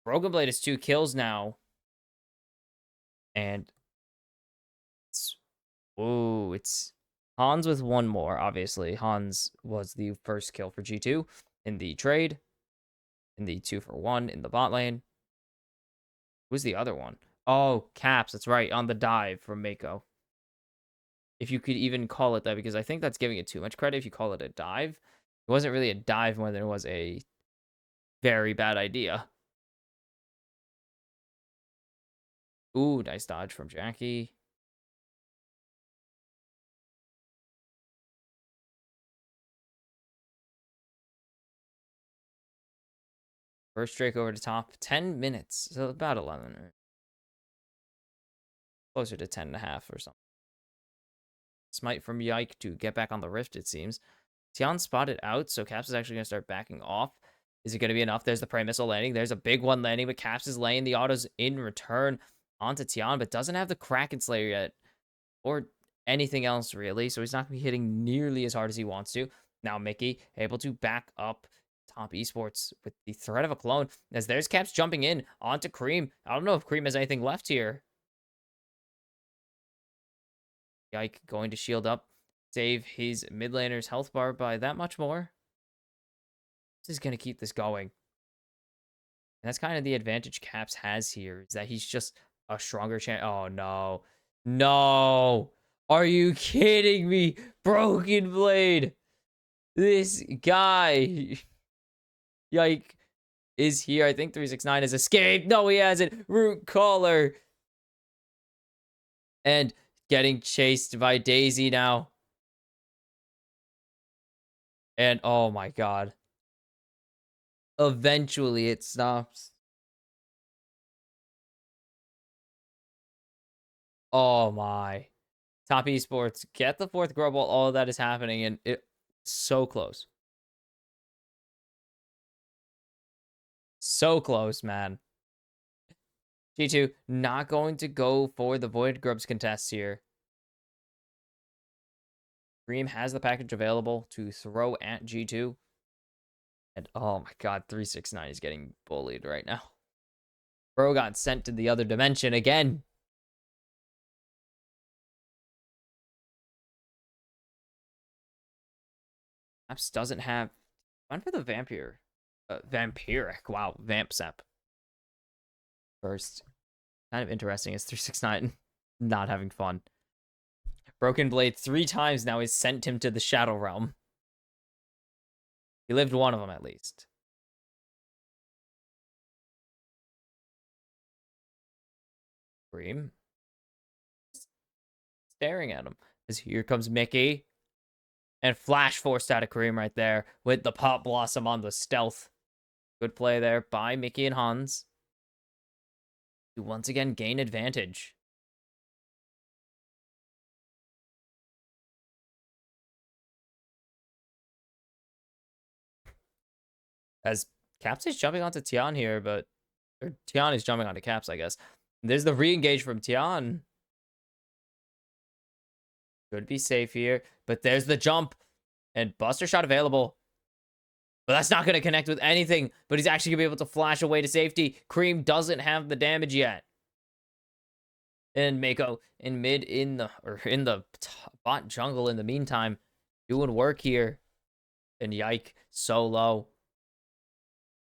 Broken Blade has 2 kills now. And it's Hans with 1 more, obviously. Hans was the first kill for G2 in the trade, in the 2-for-1 in the bot lane. Who's the other one? Oh, Caps, that's right, on the dive from Mako. If you could even call it that, because I think that's giving it too much credit if you call it a dive. It wasn't really a dive more than it was a very bad idea. Ooh, nice dodge from Jackie. First Drake over to top. 10 minutes. So about 11. Or closer to 10 and a half or something. Smite from Yike to get back on the Rift, it seems. Tian spotted out, so Caps is actually going to start backing off. Is it going to be enough? There's the Prey Missile landing. There's a big one landing, but Caps is laying the autos in return onto Tian, but doesn't have the Kraken Slayer yet. Or anything else, really. So he's not going to be hitting nearly as hard as he wants to. Now Mickey able to back up Top Esports with the threat of a clone. As there's Caps jumping in onto Cream. I don't know if Cream has anything left here. Yike going to shield up. Save his mid laner's health bar by that much more. This is going to keep this going. And that's kind of the advantage Caps has here, is that he's just a stronger champ. Oh, no. No. Are you kidding me? Broken Blade. This guy. Yike is here. I think 369 has escaped. No, he hasn't. Root Caller. And getting chased by Daisy now. And oh my god. Eventually it stops. Oh my. Top Esports, get the fourth grub while all of that is happening, and it's so close. So close, man. G2 not going to go for the Void Grubs contest here. Dream has the package available to throw at G2. And oh my god, 369 is getting bullied right now. Bro got sent to the other dimension again. Apps doesn't have. Went for the Vampire. Vampiric. Wow, Vamp Sep. First. Kind of interesting is 369 not having fun. Broken Blade 3 times now has sent him to the Shadow Realm. He lived one of them at least. Cream. Staring at him. As here comes Mickey. And Flash forced out of Kareem right there with the Pop Blossom on the stealth. Good play there by Mickey and Hans. To once again gain advantage. As Caps is jumping onto Tian here, but or Tian is jumping onto Caps, I guess. There's the re-engage from Tian. Could be safe here, but there's the jump. And Buster Shot available. But that's not going to connect with anything. But he's actually going to be able to flash away to safety. Cream doesn't have the damage yet. And Mako in mid in the bot jungle in the meantime. Doing work here. And Yike so low.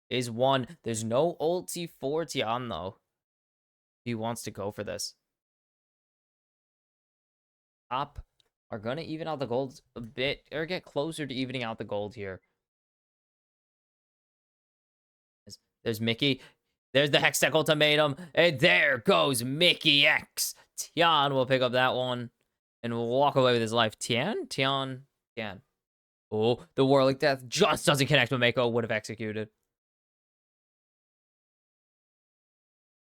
Is one. There's no ulti for Tian though. He wants to go for this. Top are going to even out the gold a bit. Or get closer to evening out the gold here. There's Mickey. There's the Hextech Ultimatum. And there goes Mickey X. Tian will pick up that one and walk away with his life. Tian. Oh, the Warlick Death just doesn't connect what Mako would have executed.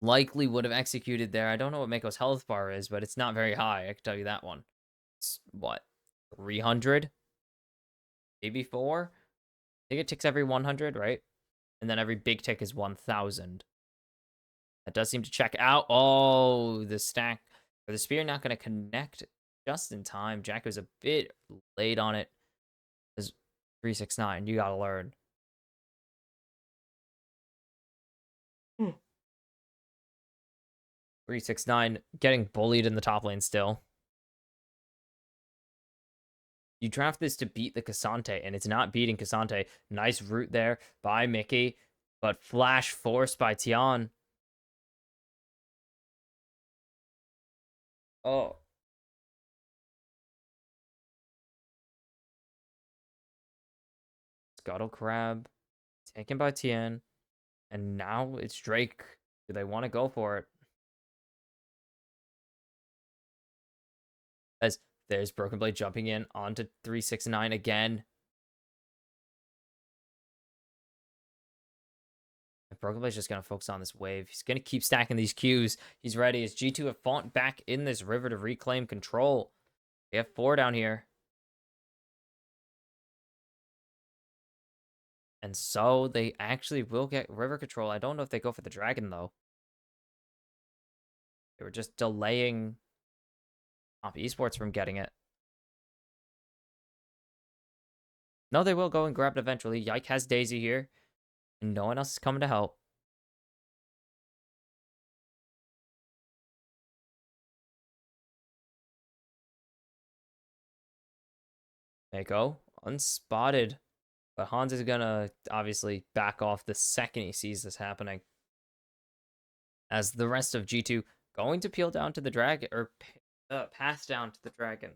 Likely would have executed there. I don't know what Mako's health bar is, but it's not very high. I can tell you that one. It's what? 300? Maybe 4? I think it ticks every 100, right? And then every big tick is 1,000. That does seem to check out. Oh, the stack. Or the spear not going to connect just in time. Jack was a bit late on it. There's 369. You got to learn. 369 getting bullied in the top lane still. You draft this to beat the Cassante, and it's not beating Cassante. Nice route there by Mickey, but flash forced by Tian. Oh. Scuttle Crab taken by Tian. And now it's Drake. Do they want to go for it? There's Broken Blade jumping in onto 369 again. Broken Blade's just going to focus on this wave. He's going to keep stacking these Qs. He's ready as G2 have fought back in this river to reclaim control. They have 4 down here. And so they actually will get river control. I don't know if they go for the dragon, though. They were just delaying Top Esports from getting it. No, they will go and grab it eventually. Yike has Daisy here. And no one else is coming to help. Mako, unspotted. But Hans is going to obviously back off the second he sees this happening. As the rest of G2 going to peel down to the dragon, or pass down to the dragon.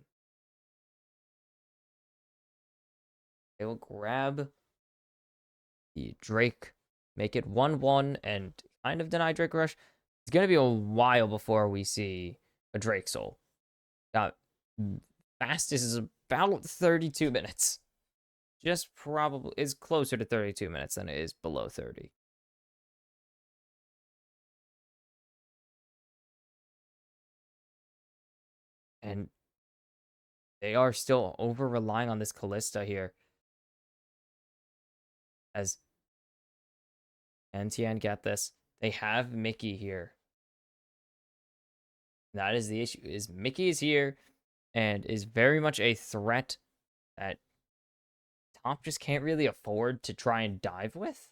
They will grab the Drake, make it 1-1, and kind of deny Drake Rush. It's going to be a while before we see a Drake Soul. Fastest is about 32 minutes. Just probably is closer to 32 minutes than it is below 30. And they are still over-relying on this Callista here. As NTN get this. They have Mickey here. That is the issue, is Mickey is here and is very much a threat that Top just can't really afford to try and dive with.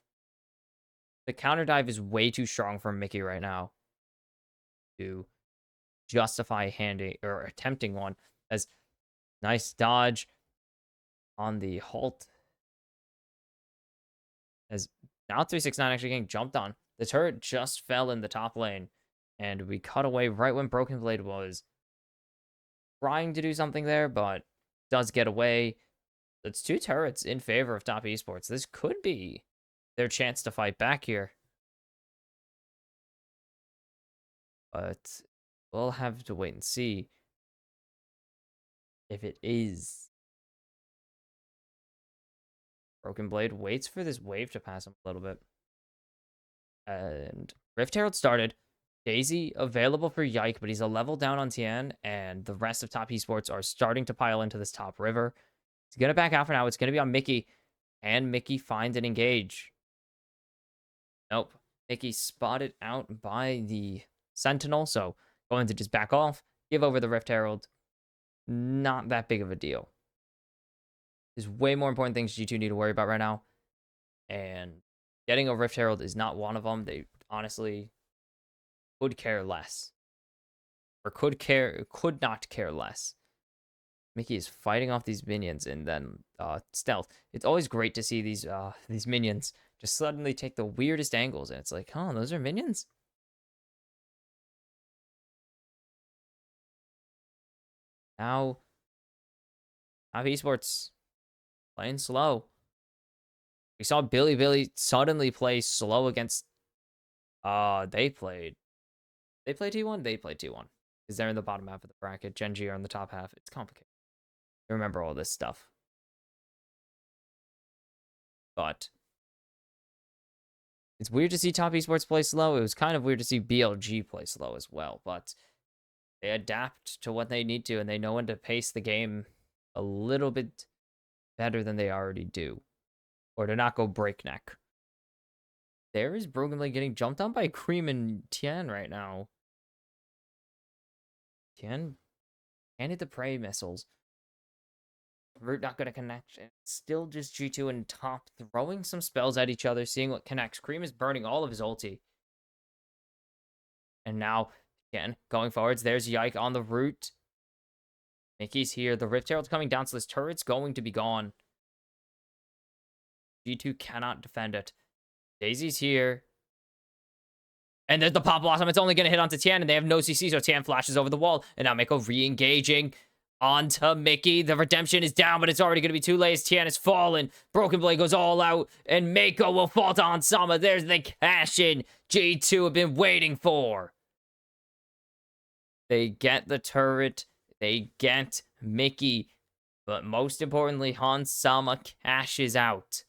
The counter dive is way too strong for Mickey right now to justify handing or attempting one. As nice dodge on the halt. As now 369 actually getting jumped on. The turret just fell in the top lane. And we cut away right when Broken Blade was trying to do something there, but does get away. It's 2 turrets in favor of Top Esports. This could be their chance to fight back here. But we'll have to wait and see if it is. Broken Blade waits for this wave to pass him a little bit. And Rift Herald started. Daisy available for Yike, but he's a level down on Tian, and the rest of Top Esports are starting to pile into this top river. He's going to back out for now. It's going to be on Mickey, and Mickey finds an engage. Nope. Mickey spotted out by the Sentinel, so going to just back off, give over the Rift Herald. Not that big of a deal. There's way more important things G2 need to worry about right now, and getting a Rift Herald is not one of them. They honestly could care less, or could not care less. Mickey is fighting off these minions, and then stealth. It's always great to see these minions just suddenly take the weirdest angles, and it's like, oh, those are minions. Now, Top Esports playing slow. We saw Billy suddenly play slow against. They played T1? They played T1. Because they're in the bottom half of the bracket. Gen.G are in the top half. It's complicated. I remember all this stuff. But it's weird to see Top Esports play slow. It was kind of weird to see BLG play slow as well. But they adapt to what they need to, and they know when to pace the game a little bit better than they already do. Or to not go breakneck. There is Broken Blade getting jumped on by Cream and Tian right now. Tian can't hit the prey missiles. Root not going to connect. Still just G2 and Top throwing some spells at each other, seeing what connects. Cream is burning all of his ulti. And now, again, going forwards, there's Yike on the root. Mickey's here. The Rift Herald's coming down, so this turret's going to be gone. G2 cannot defend it. Daisy's here. And there's the Pop Blossom. It's only going to hit onto Tian, and they have no CC, so Tian flashes over the wall. And now Mako re-engaging onto Mickey. The redemption is down, but it's already going to be too late. Tian is fallen. Broken Blade goes all out, and Mako will fall on Sama. There's the cash-in G2 have been waiting for. They get the turret. They get Mickey, but most importantly, Hans Sama cashes out.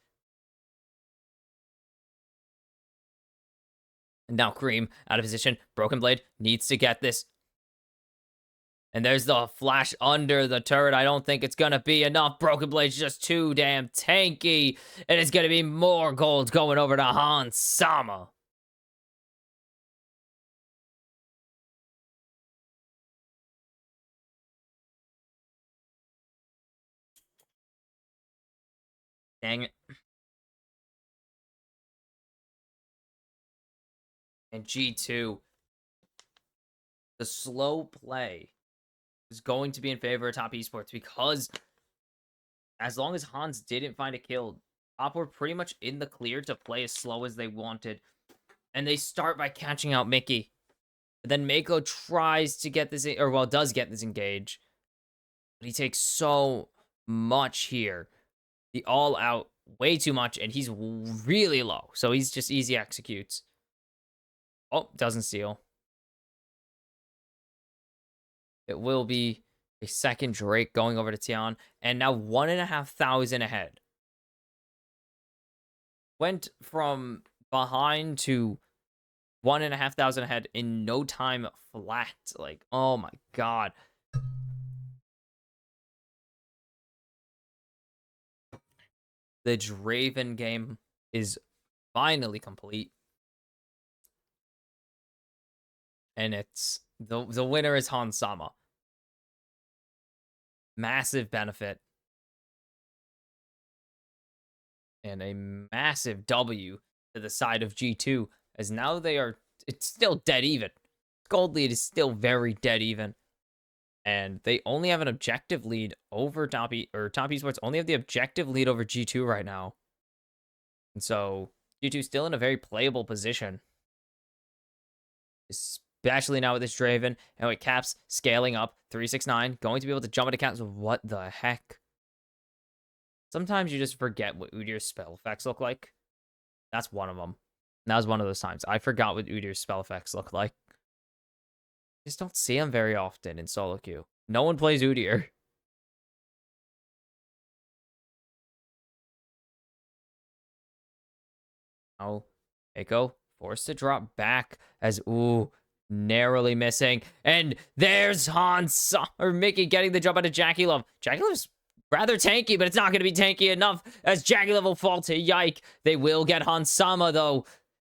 And now Cream out of position. Broken Blade needs to get this. And there's the flash under the turret. I don't think it's going to be enough. Broken Blade's just too damn tanky. And it's going to be more gold going over to Hans Sama. Dang it. And G2, the slow play is going to be in favor of Top Esports because as long as Hans didn't find a kill, Top were pretty much in the clear to play as slow as they wanted. And they start by catching out Mickey. But then Mako tries to get this, or well, does get this engage. But he takes so much here. The all out, way too much, and he's really low. So he's just easy executes. Oh, doesn't steal. It will be a second Drake going over to Tian. And now 1,500 ahead. Went from behind to 1,500 ahead in no time flat. Like, oh my god. The Draven game is finally complete. And it's the winner is Hans Sama. Massive benefit. And a massive W to the side of G2, as now it's still dead even. Gold lead is still very dead even. And they only have an objective lead over Top Esports only have the objective lead over G2 right now. And so G2 still in a very playable position. Especially now with this Draven. And with Caps scaling up, 369, going to be able to jump into Caps. What the heck? Sometimes you just forget what Udyr's spell effects look like. That's one of them. That was one of those times. I forgot what Udyr's spell effects look like. Just don't see them very often in solo queue. No one plays Udyr. Oh, Echo forced to drop back as, ooh, narrowly missing. And there's Hans, or Mickey getting the jump out of Jackie Love. Jackie Love's rather tanky, but it's not going to be tanky enough as Jackie Love will fall to Yike. They will get Hans Sama, though.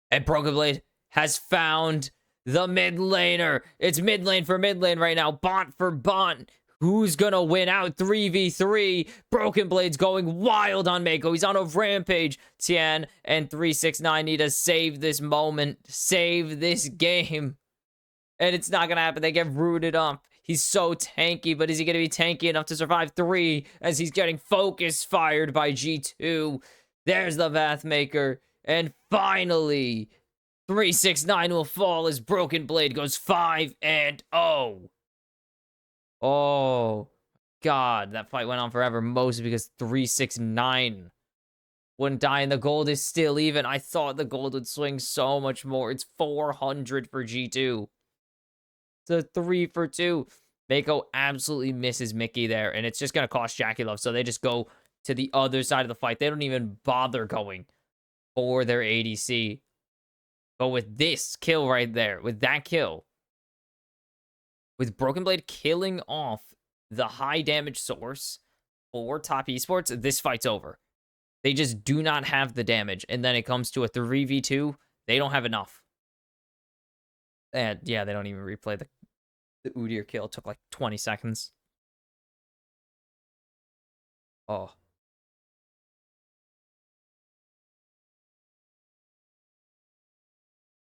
And Broken Blade has found the mid laner. It's mid lane for mid lane right now. Bot for bot. Who's gonna win out 3v3? Broken Blade's going wild on Mako. He's on a rampage. Tian and 369 need to save this moment. Save this game. And it's not gonna happen. They get rooted up. He's so tanky, but is he gonna be tanky enough to survive 3 as he's getting focus fired by G2? There's the Pathmaker. And finally, 369 will fall as Broken Blade goes 5-0. Oh, God. That fight went on forever, mostly because 369 wouldn't die, and the gold is still even. I thought the gold would swing so much more. It's 400 for G2. It's a 3 for 2. Mako absolutely misses Mickey there, and it's just going to cost Jackie Love, so they just go to the other side of the fight. They don't even bother going for their ADC. But with this kill right there, with that kill, with Broken Blade killing off the high damage source for Top Esports, this fight's over. They just do not have the damage. And then it comes to a 3v2. They don't have enough. And yeah, they don't even replay the Udyr kill. It took like 20 seconds. Oh.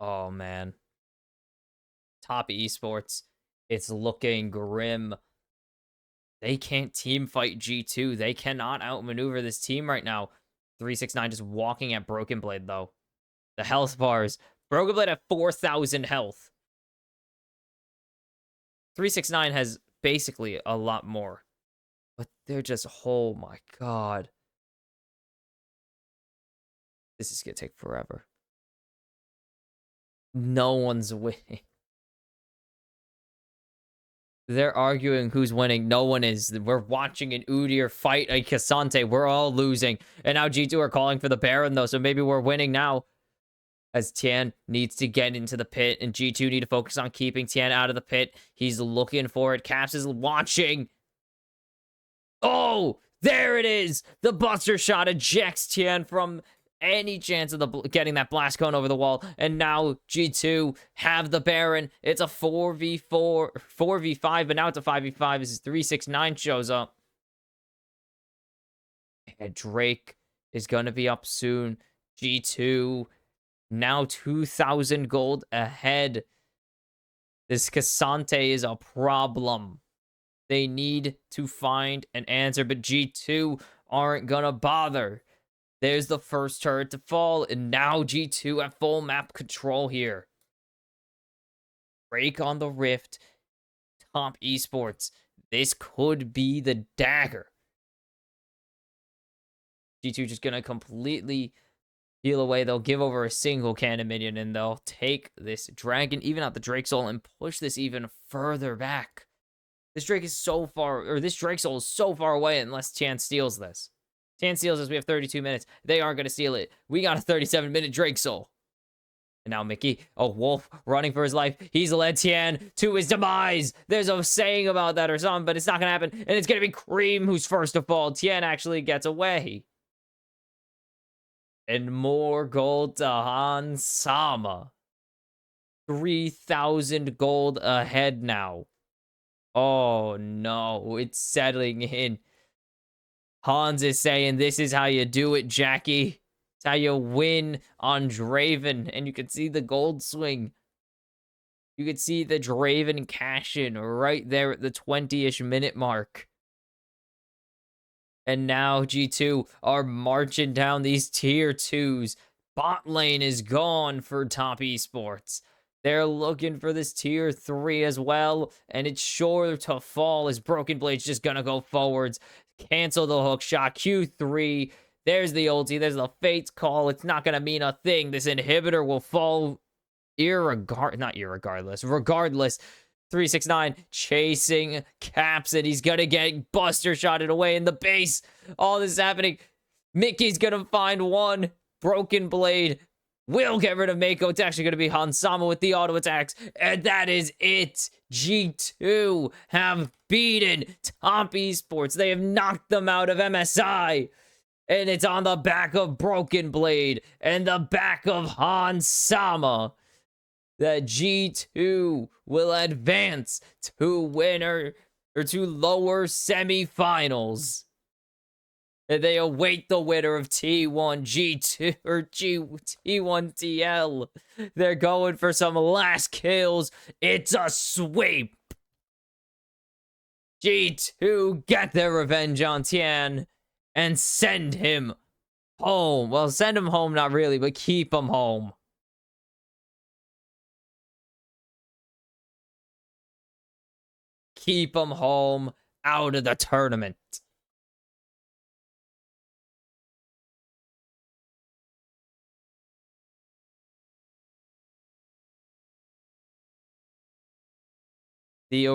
Oh, man. Top Esports. It's looking grim. They can't team fight G2. They cannot outmaneuver this team right now. 369 just walking at Broken Blade, though. The health bars. Broken Blade at 4,000 health. 369 has basically a lot more. But they're just, oh my god. This is going to take forever. No one's winning. They're arguing who's winning. No one is. We're watching an Udyr fight a Cassante. We're all losing. And now G2 are calling for the Baron, though, so maybe we're winning now. As Tian needs to get into the pit, and G2 need to focus on keeping Tian out of the pit. He's looking for it. Caps is watching. Oh, there it is. The Buster shot ejects Tian from any chance of getting that blast cone over the wall. And now G2 have the Baron. It's a 4v4, 4v5, but now it's a 5v5 as 369 shows up. And Drake is going to be up soon. G2 now 2,000 gold ahead. This Cassante is a problem. They need to find an answer, but G2 aren't gonna bother. There's the first turret to fall, and now G2 at full map control here. Break on the Rift, Top Esports. This could be the dagger. G2 just gonna completely heal away. They'll give over a single cannon minion, and they'll take this dragon, even out the Drake Soul, and push this even further back. This Drake is so far, or this Drake Soul is so far away unless Tian steals this. Tian steals this, we have 32 minutes. They aren't going to steal it. We got a 37-minute Drake Soul. And now Mickey, a wolf, running for his life. He's led Tian to his demise. There's a saying about that or something, but it's not going to happen. And it's going to be Cream who's first to fall. Tian actually gets away. And more gold to Han Sama. 3,000 gold ahead now. Oh no, it's settling in. Hans is saying, this is how you do it, Jackie. It's how you win on Draven. And you can see the gold swing. You can see the Draven cash in right there at the 20-ish minute mark. And now G2 are marching down these tier 2s. Bot lane is gone for Top Esports. They're looking for this tier 3 as well, and it's sure to fall as Broken Blade's just gonna go forwards. Cancel the hook shot. Q3. There's the ulti. There's the Fate's Call. It's not gonna mean a thing. This inhibitor will fall regardless. 369 chasing Caps, and he's gonna get Buster shotted away in the base. All this is happening. Mickey's gonna find one. Broken Blade will get rid of Mako. It's actually going to be Hansama with the auto attacks. And that is it. G2 have beaten Top Esports. They have knocked them out of MSI. And it's on the back of Broken Blade and the back of Hansama that G2 will advance to winner or to lower semifinals. They await the winner of T1 G2 or T1 TL. They're going for some last kills. It's a sweep. G2 get their revenge on Tian and send him home. Well, send him home, not really, but keep him home. Keep him home out of the tournament. The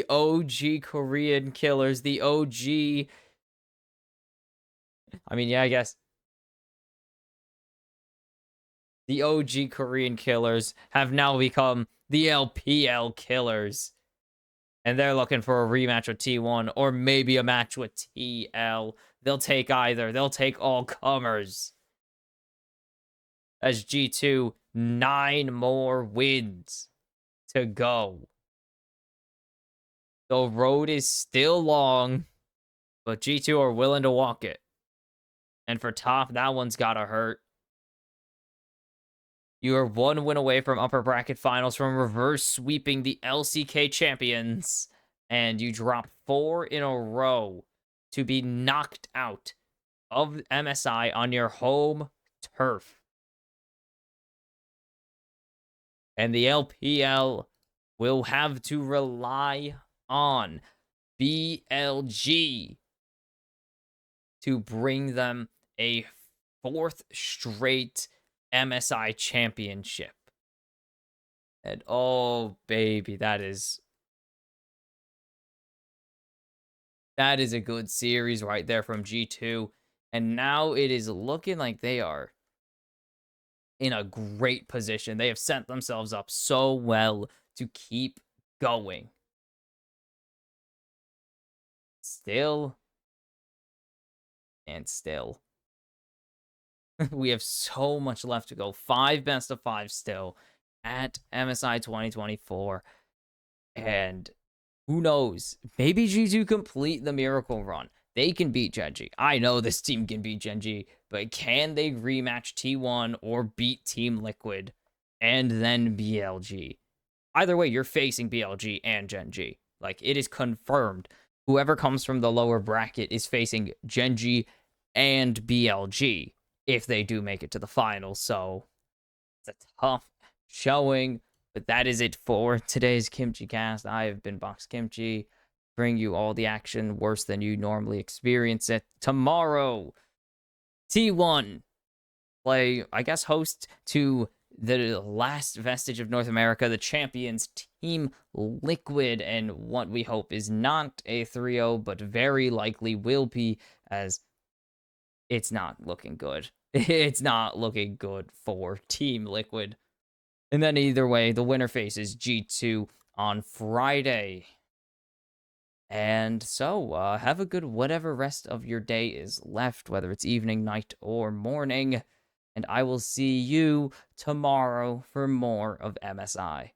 OG Korean killers, the OG. I mean, yeah, I guess. The OG Korean killers have now become the LPL killers. And they're looking for a rematch with T1 or maybe a match with TL. They'll take either. They'll take all comers. As G2, 9 more wins to go. The road is still long, but G2 are willing to walk it. And for Top, that one's gotta hurt. You are 1 win away from upper bracket finals from reverse sweeping the LCK champions. And you drop 4 in a row to be knocked out of MSI on your home turf. And the LPL will have to rely on BLG to bring them a 4th straight MSI championship. And oh baby, that is That is a good series right there from G2. And now it is looking like they are in a great position. They have set themselves up so well to keep going. Still and still. We have so much left to go. 5 best of 5 still at MSI 2024. And who knows? Maybe G2 complete the miracle run. They can beat Gen.G. I know this team can beat Gen.G, but can they rematch T1 or beat Team Liquid and then BLG? Either way, you're facing BLG and Gen.G. Like, it is confirmed. Whoever comes from the lower bracket is facing Gen.G and BLG if they do make it to the finals. So it's a tough showing, but that is it for today's Kimchi Cast. I have been Box Kimchi, bring you all the action worse than you normally experience it. Tomorrow, T1 play, I guess, host to the last vestige of North America, the champions, Team Liquid, and what we hope is not a 3-0, but very likely will be, as it's not looking good. It's not looking good for Team Liquid. And then either way, the winner faces G2 on Friday. And so, have a good whatever rest of your day is left, whether it's evening, night, or morning. And I will see you tomorrow for more of MSI.